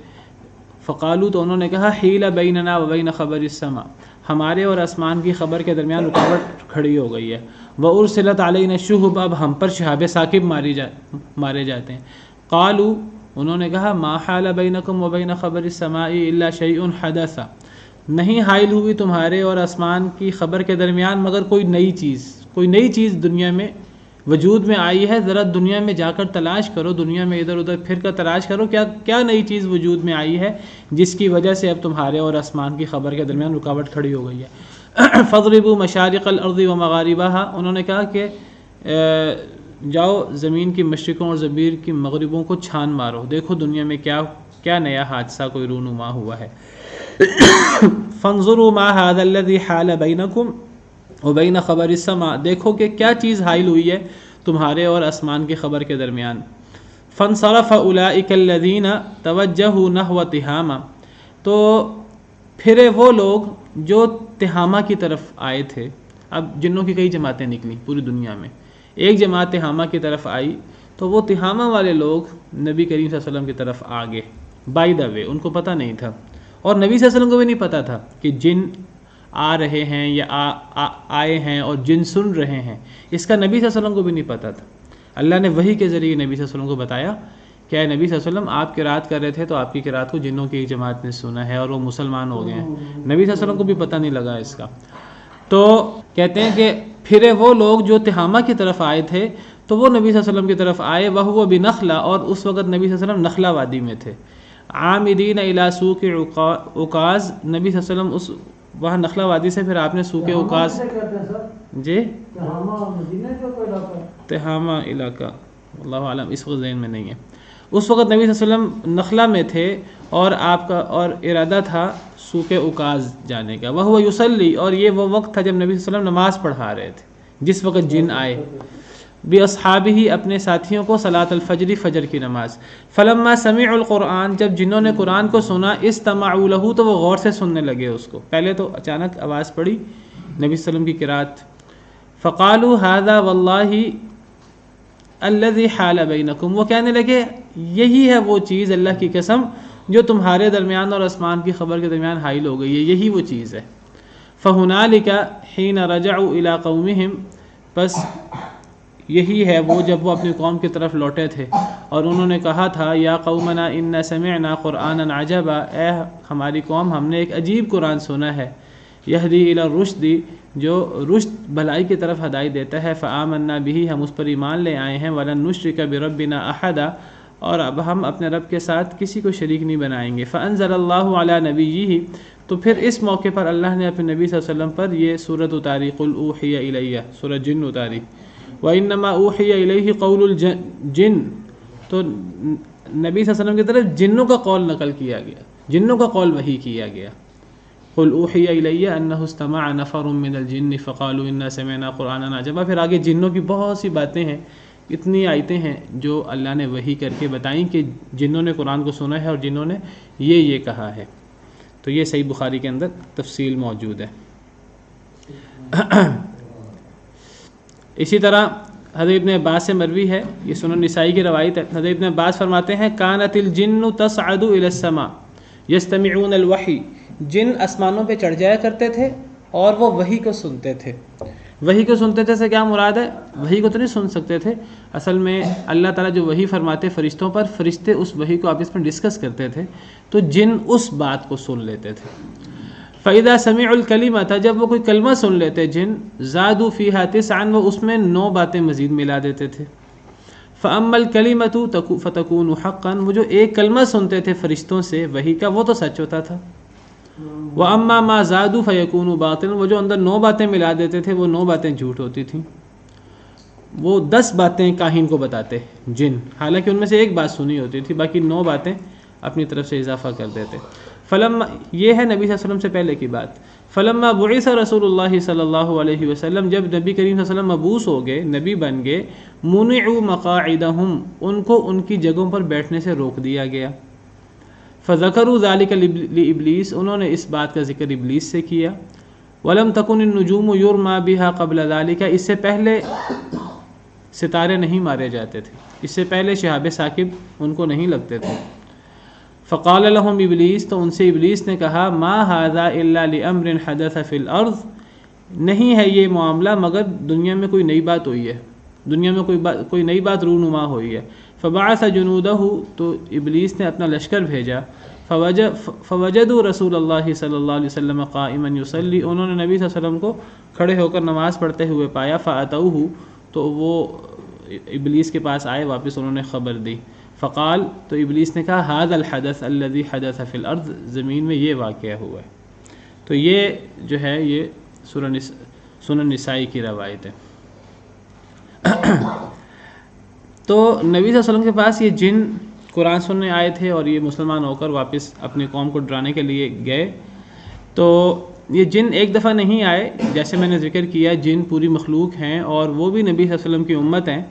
فقالوا، تو انہوں نے کہا حیل بیننا و بین خبر السماء، ہمارے اور آسمان کی خبر کے درمیان رکاوٹ کھڑی ہو گئی ہے. وَأُرْسِلَتْ عَلَيْنَا الشُّهُبُ، اب ہم پر شہاب ثاقب مارے جاتے ہیں. قالوا، انہوں نے کہا ما حال بینکم و بین خبر السماء الا شیء حدث، نہیں حائل ہوئی تمہارے اور آسمان کی خبر کے درمیان مگر کوئی نئی چیز دنیا میں وجود میں آئی ہے. ذرا دنیا میں جا کر تلاش کرو، دنیا میں ادھر ادھر پھر کر تلاش کرو کیا نئی چیز وجود میں آئی ہے جس کی وجہ سے اب تمہارے اور آسمان کی خبر کے درمیان رکاوٹ کھڑی ہو گئی ہے. فَاضْرِبُوا مَشَارِقَ الْأَرْضِ وَمَغَارِبَهَا، انہوں نے کہا کہ جاؤ زمین کی مشرقوں اور زمین کی مغربوں کو چھان مارو، دیکھو دنیا میں کیا نیا حادثہ کوئی رونما ہوا ہے. فَانظُرُوا مَا هَذَا الَّذِي حَالَ بَيْنَكُمْ وَبَيْنَ خَبَرِ السَّمَاء، دیکھو کہ کیا چیز حائل ہوئی ہے تمہارے اور آسمان کی خبر کے درمیان. فَانصَرَفَ أُولَٰئِكَ الَّذِينَ تَوَجَّهُوا نَحْوَ تِہَامَ، تو پھرے وہ لوگ جو تہامہ کی طرف آئے تھے. اب جنوں کی کئی جماعتیں نکلیں پوری دنیا میں، ایک جماعت تہامہ کی طرف آئی تو وہ تہامہ والے لوگ نبی کریم صلی اللہ علیہ وسلم کی طرف آگے بائی دا وے، ان کو پتہ نہیں تھا، اور نبی صلی اللہ علیہ وسلم کو بھی نہیں پتہ تھا کہ جن آ رہے ہیں یا آئے ہیں اور جن سن رہے ہیں، اس کا نبی صلی اللہ علیہ وسلم کو بھی نہیں پتہ تھا. اللہ نے وحی کے ذریعے نبی صلی اللہ علیہ وسلم کو بتایا کہ اے نبی صلی اللہ علیہ وسلم آپ قرات کر رہے تھے تو آپ کی قرات کو جنوں کی ایک جماعت نے سنا ہے اور وہ مسلمان ہو گئے ہیں. نبی صلی اللہ علیہ وسلم کو بھی پتہ نہیں لگا اس کا. تو کہتے ہیں کہ پھرے وہ لوگ جو تہامہ کی طرف آئے تھے تو وہ نبی صلی اللہ علیہ وسلم کی طرف آئے، وہو بنخلا، اور اس وقت نبی صلی اللہ علیہ وسلم نخلا وادی میں تھے، عامدین الی سوق عکاظ، نبی صلی اللہ علیہ وسلم اس وہاں نخلا وادی سے پھر آپ نے سوق عکاظ، جی تہامہ علاقہ، اللہ عالم اس وقت ذہن میں نہیں ہے، اس وقت نبی صلی اللہ علیہ وسلم نخلا میں تھے اور آپ کا اور ارادہ تھا سوق عکاظ جانے کا، وہو یصلی، اور یہ وہ وقت تھا جب نبی صلی اللہ علیہ وسلم نماز پڑھا رہے تھے، جس وقت جن آئے، باصحابہ، اپنے ساتھیوں کو، صلاۃ الفجر، فجر کی نماز، فلما سمعوا القرآن، جب جنوں نے قرآن کو سنا، استمعوا لہ، تو وہ غور سے سننے لگے اس کو، پہلے تو اچانک آواز پڑی نبی صلی اللہ علیہ وسلم کی قرات، فقالوا ھذا واللہ الذی حال بینکم، وہ کہنے لگے یہی ہے وہ چیز، اللہ کی قسم، جو تمہارے درمیان اور آسمان کی خبر کے درمیان حائل ہو گئی ہے، یہی وہ چیز ہے، فہنالک حین رجعوا الی قومہم، بس یہی ہے وہ جب وہ اپنی قوم کی طرف لوٹے تھے اور انہوں نے کہا تھا، یا قومنا انا سمعنا قرآنا عجبا، اے ہماری قوم، ہم نے ایک عجیب قرآن سنا ہے، یہدی الی الرشد، جو رشد بھلائی کی طرف ہدایت دیتا ہے، فآمنا بہ، ہم اس پر ایمان لے آئے ہیں، ولن نشرک بربنا احدا، اور اب ہم اپنے رب کے ساتھ کسی کو شریک نہیں بنائیں گے، فانزل اللہ علی نبیہ، تو پھر اس موقع پر اللہ نے اپنے نبی صلی اللہ علیہ وسلم پر یہ سورۃ اتاری، قل اوحی الی، سورۃ جن اتاری، وَإِنَّمَا أُوحِيَ إِلَيْهِ قَوْلُ الْجِنِّ، تو نبی صلی اللہ علیہ وسلم کی طرف جنوں کا قول نقل کیا گیا، جنوں کا قول وحی کیا گیا، قُلْ أُوحِيَ إِلَيَّ أَنَّهُ اسْتَمَعَ نَفَرٌ مِّنَ الْجِنِّ فَقَالُوا إِنَّا سَمِعْنَا قُرْآنًا عَجَبًا، پھر آگے جنوں کی بہت سی باتیں ہیں، اتنی آیتیں ہیں جو اللہ نے وحی کر کے بتائیں کہ جنوں نے قرآن کو سنا ہے اور جنوں نے یہ کہا ہے، تو یہ صحیح بخاری کے اندر تفصیل موجود ہے۔ اسی طرح حضرت ابن عباس سے مروی ہے، یہ سنن نسائی کی روایت ہے، حضرت ابن عباس فرماتے ہیں، کانت الجن تصعد الى السماء یستمعون الوحی، جن آسمانوں پہ چڑھ جایا کرتے تھے اور وہ وحی کو سنتے تھے، وحی کو سنتے تھے سے کیا مراد ہے؟ وحی کو تو نہیں سن سکتے تھے، اصل میں اللہ تعالیٰ جو وحی فرماتے فرشتوں پر، فرشتے اس وحی کو آپس میں ڈسکس کرتے تھے، تو جن اس بات کو سن لیتے تھے، فَإِذَا سَمِعُوا الْكَلِمَةَ، جب وہ کوئی کلمہ سن لیتے جن، زادوا فیہا تسعا، وہ اس میں 9 باتیں مزید ملا دیتے تھے، فَأَمَّا الْكَلِمَةُ فَتَكُونُ حَقًّا، وہ جو ایک کلمہ سنتے تھے فرشتوں سے وحی کا، وہ تو سچ ہوتا تھا، وَأَمَّا مَا زَادُوا فَيَكُونُ بَاطِلًا، وہ جو اندر 9 باتیں ملا دیتے تھے وہ 9 باتیں جھوٹ ہوتی تھیں، وہ 10 باتیں کاہن کو بتاتے جن، حالانکہ ان میں سے ایک بات سنی ہوتی تھی، باقی 9 باتیں اپنی طرف سے اضافہ کر دیتے۔ فلما، یہ ہے نبی صلی اللہ علیہ وسلم سے پہلے کی بات، فلما بعث رسول اللہ صلی اللہ علیہ وسلم، جب نبی کریم صلی اللہ علیہ وسلم مبعوث ہو گئے، نبی بن گئے، منعوا مقاعدہم، ان کو ان کی جگہوں پر بیٹھنے سے روک دیا گیا، فذکروا ذلک لابلیس، انہوں نے اس بات کا ذکر ابلیس سے کیا، ولم تکن النجوم یرمی بها قبل ذلک، اس سے پہلے ستارے نہیں مارے جاتے تھے، اس سے پہلے شہاب ثاقب ان کو نہیں لگتے تھے، فقال لهم ابلیس، تو ان سے ابلیس نے کہا، ما هذا الا لامر حدث فی الارض، نہیں ہے یہ معاملہ مگر دنیا میں کوئی نئی بات ہوئی ہے، دنیا میں کوئی نئی بات رونما ہوئی ہے، فبعث جنودہ، تو ابلیس نے اپنا لشکر بھیجا، فوجدوا رسول اللہ صلی اللہ علیہ وسلم قائما یصلی، انہوں نے نبی صلی اللہ علیہ وسلم کو کھڑے ہو کر نماز پڑھتے ہوئے پایا، فاتوہ، تو وہ ابلیس کے پاس آئے، واپس انہوں نے خبر دی، فقال، تو ابلیس نے کہا، ھذا الحدث الذی حدث فی الارض، زمین میں یہ واقعہ ہوا ہے، تو یہ جو ہے یہ سنن نسائی کی روایت ہے۔ تو نبی صلی اللہ علیہ وسلم کے پاس یہ جن قرآن سننے آئے تھے اور یہ مسلمان ہو کر واپس اپنی قوم کو ڈرانے کے لیے گئے، تو یہ جن ایک دفعہ نہیں آئے، جیسے میں نے ذکر کیا جن پوری مخلوق ہیں اور وہ بھی نبی صلی اللہ علیہ وسلم کی امت ہیں،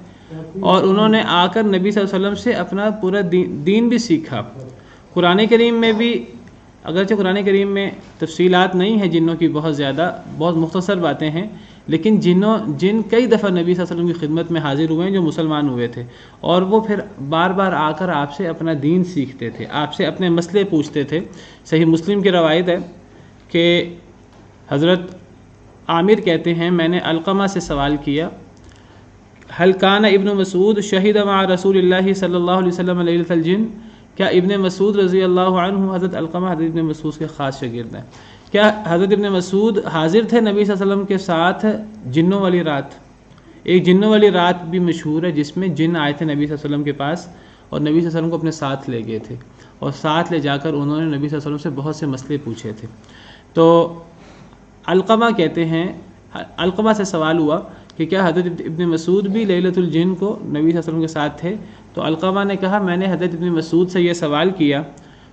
اور انہوں نے آ کر نبی صلی اللہ علیہ وسلم سے اپنا پورا دین بھی سیکھا۔ قرآن کریم میں بھی، اگرچہ قرآن کریم میں تفصیلات نہیں ہیں جنوں کی بہت زیادہ، بہت مختصر باتیں ہیں، لیکن جن کئی دفعہ نبی صلی اللہ علیہ وسلم کی خدمت میں حاضر ہوئے ہیں جو مسلمان ہوئے تھے، اور وہ پھر بار بار آ کر آپ سے اپنا دین سیکھتے تھے، آپ سے اپنے مسئلے پوچھتے تھے۔ صحیح مسلم کی روایت ہے کہ حضرت عامر کہتے ہیں، میں نے علقمہ سے سوال کیا، هل کان ابن مسعود شہید مع رسول اللہ صلی اللہ علیہ وسلم لیلۃ الجن، کیا ابن مسعود رضی اللہ عنہ، حضرت علقمہ حضرت ابن مسعود کے خاص شاگرد ہیں، کیا حضرت ابن مسعود حاضر تھے نبی صلی اللہ علیہ وسلم کے ساتھ جنوں والی رات؟ ایک جنوں والی رات بھی مشہور ہے جس میں جن آئے تھے نبی صلی اللہ علیہ وسلم کے پاس اور نبی صلی اللہ علیہ وسلم کو اپنے ساتھ لے گئے تھے، اور ساتھ لے جا کر انہوں نے نبی صلی اللہ علیہ وسلم سے بہت سے مسئلے پوچھے تھے۔ تو علقمہ کہتے ہیں، علقمہ سے سوال ہوا کہ کیا حضرت ابن مسعود بھی لیلۃ الجن کو نبی صلی اللہ علیہ وسلم کے ساتھ تھے؟ تو علقمہ نے کہا میں نے حضرت ابن مسعود سے یہ سوال کیا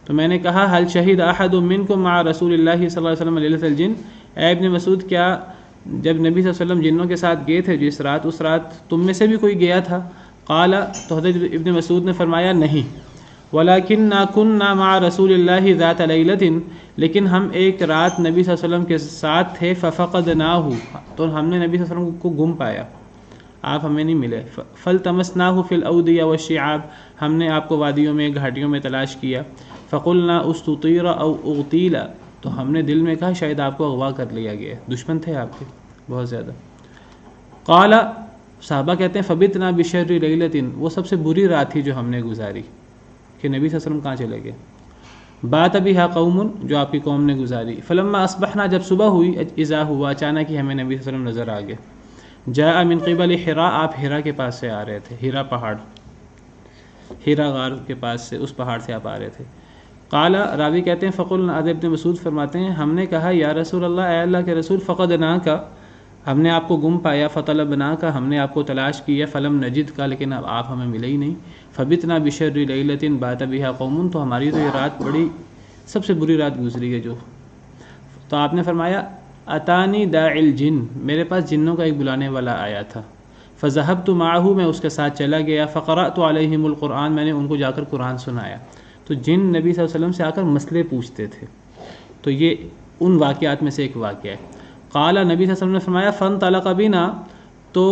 تو میں نے کہا حل شہید احد منکم مع رسول اللہ صلی اللہ علیہ وسلم لیلۃ الجن، اے ابن مسعود کیا جب نبی صلی اللہ علیہ وسلم جنوں کے ساتھ گئے تھے جس رات، اس رات تم میں سے بھی کوئی گیا تھا؟ قال، تو حضرت ابن مسعود نے فرمایا نہیں، ولکننا كنا مع رسول اللہ ذات لیلۃ، لیکن ہم ایک رات نبی صلی اللہ علیہ وسلم کے ساتھ تھے، ففقدناہ، تو ہم نے نبی صلی اللہ علیہ وسلم کو گم پایا، آپ ہمیں نہیں ملے، فالتمسناہ فی الاودیہ والشعاب، ہم نے آپ کو وادیوں میں گھاٹیوں میں تلاش کیا، فقلنا استطیر او اغتیل، تو ہم نے دل میں کہا شاید آپ کو اغوا کر لیا گیا، دشمن تھے آپ کے بہت زیادہ۔ قال، صحابہ کہتے ہیں فبتنا بشر لیلۃ، وہ سب سے بری رات تھی جو ہم نے گزاری کہ نبی صلی اللہ علیہ وسلم کہاں چلے گئے۔ بات بہا قوم، جو آپ کی قوم نے گزاری، فلما اصبحنا، جب صبح ہوئی، اذا ہوا، اچانک ہی ہمیں نبی صلی اللہ علیہ وسلم نظر آ گئے، جاء من قبل حراء، آپ حرا کے پاس سے آ رہے تھے، حرا پہاڑ، حرا غار کے پاس سے، اس پہاڑ سے آپ آ رہے تھے۔ قال، راوی کہتے ہیں فقلنا، ابن مسعود فرماتے ہیں ہم نے کہا یا رسول اللہ، اے اللہ کے رسول، فقدناک، ہم نے آپ کو گم پایا، فطلبناک، ہم نے آپ کو تلاش کیا، فلم نجد کا، لیکن اب آپ ہمیں ملے ہی نہیں، فبتنا بشر لیلۃ بات بہا قوم، تو ہماری تو یہ رات بڑی سب سے بری رات گزری ہے جو۔ تو آپ نے فرمایا اتانی داعی الجن، میرے پاس جنوں کا ایک بلانے والا آیا تھا، فذهبت معه، میں اس کے ساتھ چلا گیا، فقرأت علیہم القرآن، میں نے ان کو جا کر قرآن سنایا۔ تو جن نبی صلی اللہ علیہ وسلم سے آ کر مسئلے پوچھتے تھے، تو یہ ان واقعات میں سے ایک واقعہ ہے۔ قال، نبی صلی اللہ علیہ وسلم نے فرمایا فانطلق بنا، تو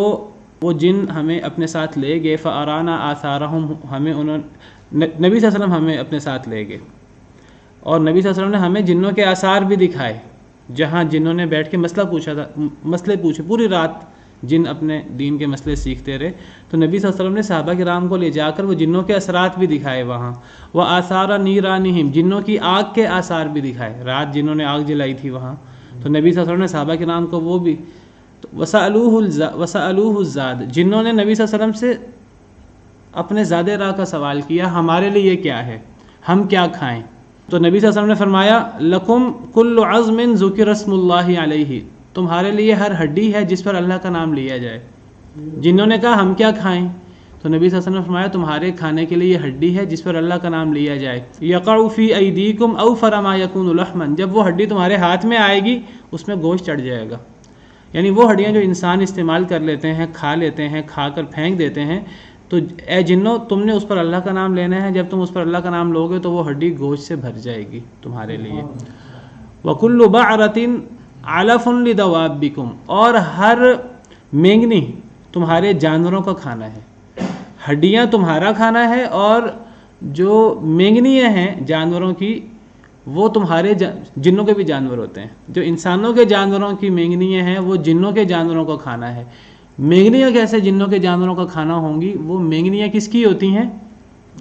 وہ جن ہمیں اپنے ساتھ لے گئے، فارانا آثارہم، ہمیں انہوں نبی صلی اللہ علیہ وسلم ہمیں اپنے ساتھ لے گئے، اور نبی صلی اللہ علیہ وسلم نے ہمیں جنوں کے آثار بھی دکھائے، جہاں جنوں نے بیٹھ کے مسئلہ پوچھا تھا، مسئلے پوچھے، پوری رات جن اپنے دین کے مسئلے سیکھتے رہے، تو نبی صلی اللہ علیہ وسلم نے صحابہ کرام کو لے جا کر وہ جنوں کے اثرات بھی دکھائے وہاں، وہ آثار نیرانہم، جنوں کی آگ کے آثار بھی دکھائے، رات جنوں نے آگ جلائی تھی وہاں، تو نبی صلی اللہ علیہ وسلم نے صحابہ کرام کو وہ بھی، وسألوہ الزاد، جنوں نے نبی صلی اللہ علیہ وسلم سے اپنے زاد راہ کا سوال کیا، ہمارے لیے کیا ہے، ہم کیا کھائیں؟ تو نبی صلی اللہ علیہ وسلم نے فرمایا لکم کل عظم ذکر اسم اللہ علیہ، تمہارے لیے ہر ہڈی ہے جس پر اللہ کا نام لیا جائے۔ جنہوں نے کہا ہم کیا کھائیں؟ تو نبی صلی اللہ علیہ وسلم نے فرمایا تمہارے کھانے کے لیے یہ ہڈی ہے جس پر اللہ کا نام لیا جائے۔ یقع فی ایدیکم اوفر ما یکون لحما، جب وہ ہڈی تمہارے ہاتھ میں آئے گی اس میں گوشت چڑھ جائے گا، یعنی وہ ہڈیاں جو انسان استعمال کر لیتے ہیں، کھا لیتے ہیں، کھا کر پھینک دیتے ہیں، تو اے جنوں تم نے اس پر اللہ کا نام لینا ہے، جب تم اس پر اللہ کا نام لوگے تو وہ ہڈی گوشت سے بھر جائے گی تمہارے لیے۔ وَكُلُّ بَعْرَةٍ عَلَفٌ لِدَوَابِّكُمْ، اور ہر مینگنی تمہارے جانوروں کا کھانا ہے، ہڈیاں تمہارا کھانا ہے، اور جو مینگنیاں ہیں جانوروں کی وہ تمہارے جنوں کے بھی جانور ہوتے ہیں، جو انسانوں کے جانوروں کی مینگنیاں ہیں وہ جنوں کے جانوروں کا کھانا ہے۔ مینگنیاں کیسے جنوں کے جانوروں کا کھانا ہوں گی؟ وہ مینگنیاں کس کی ہوتی ہیں؟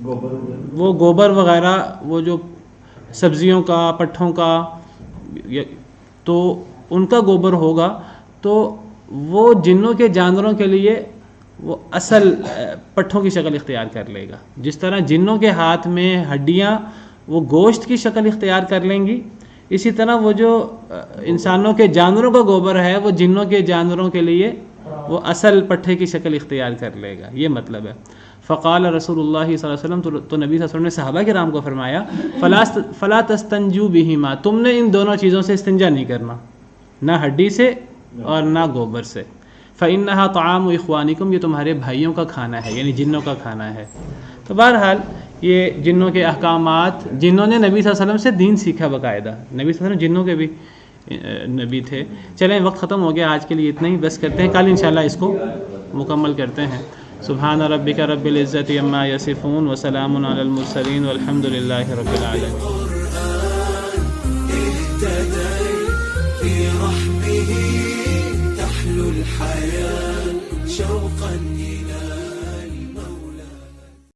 وہ گوبر وغیرہ، وہ جو سبزیوں کا، پٹھوں کا، تو ان کا گوبر ہوگا، تو وہ جنوں کے جانوروں کے لیے وہ اصل پٹھوں کی شکل اختیار کر لے گا۔ جس طرح جنوں کے ہاتھ میں ہڈیاں وہ گوشت کی شکل اختیار کر لیں گی، اسی طرح وہ جو انسانوں کے جانوروں کا گوبر ہے وہ جنوں کے جانوروں کے لیے وہ اصل پٹھے کی شکل اختیار کر لے گا، یہ مطلب ہے۔ فقال رسول اللہ صلی اللہ علیہ وسلم، تو نبی صلی اللہ علیہ وسلم نے صحابہ کرام کو فرمایا فلا تستنجوا بہما، تم نے ان دونوں چیزوں سے استنجا نہیں کرنا، نہ ہڈی سے اور نہ گوبر سے۔ فإنها طعام اخوانکم، یہ تمہارے بھائیوں کا کھانا ہے، یعنی جنوں کا کھانا ہے۔ تو بہرحال یہ جنوں کے احکامات، جنوں نے نبی صلی اللہ علیہ وسلم سے دین سیکھا باقاعدہ، نبی صلی اللہ علیہ وسلم جنوں کے بھی نبی تھے۔ چلیں وقت ختم ہو گیا، آج کے لیے اتنا ہی بس کرتے ہیں، کل انشاءاللہ اس کو مکمل کرتے ہیں۔ سبحان ربک رب العزت عما یصفون وسلام علی المرسلین والحمد للہ رب العالمین۔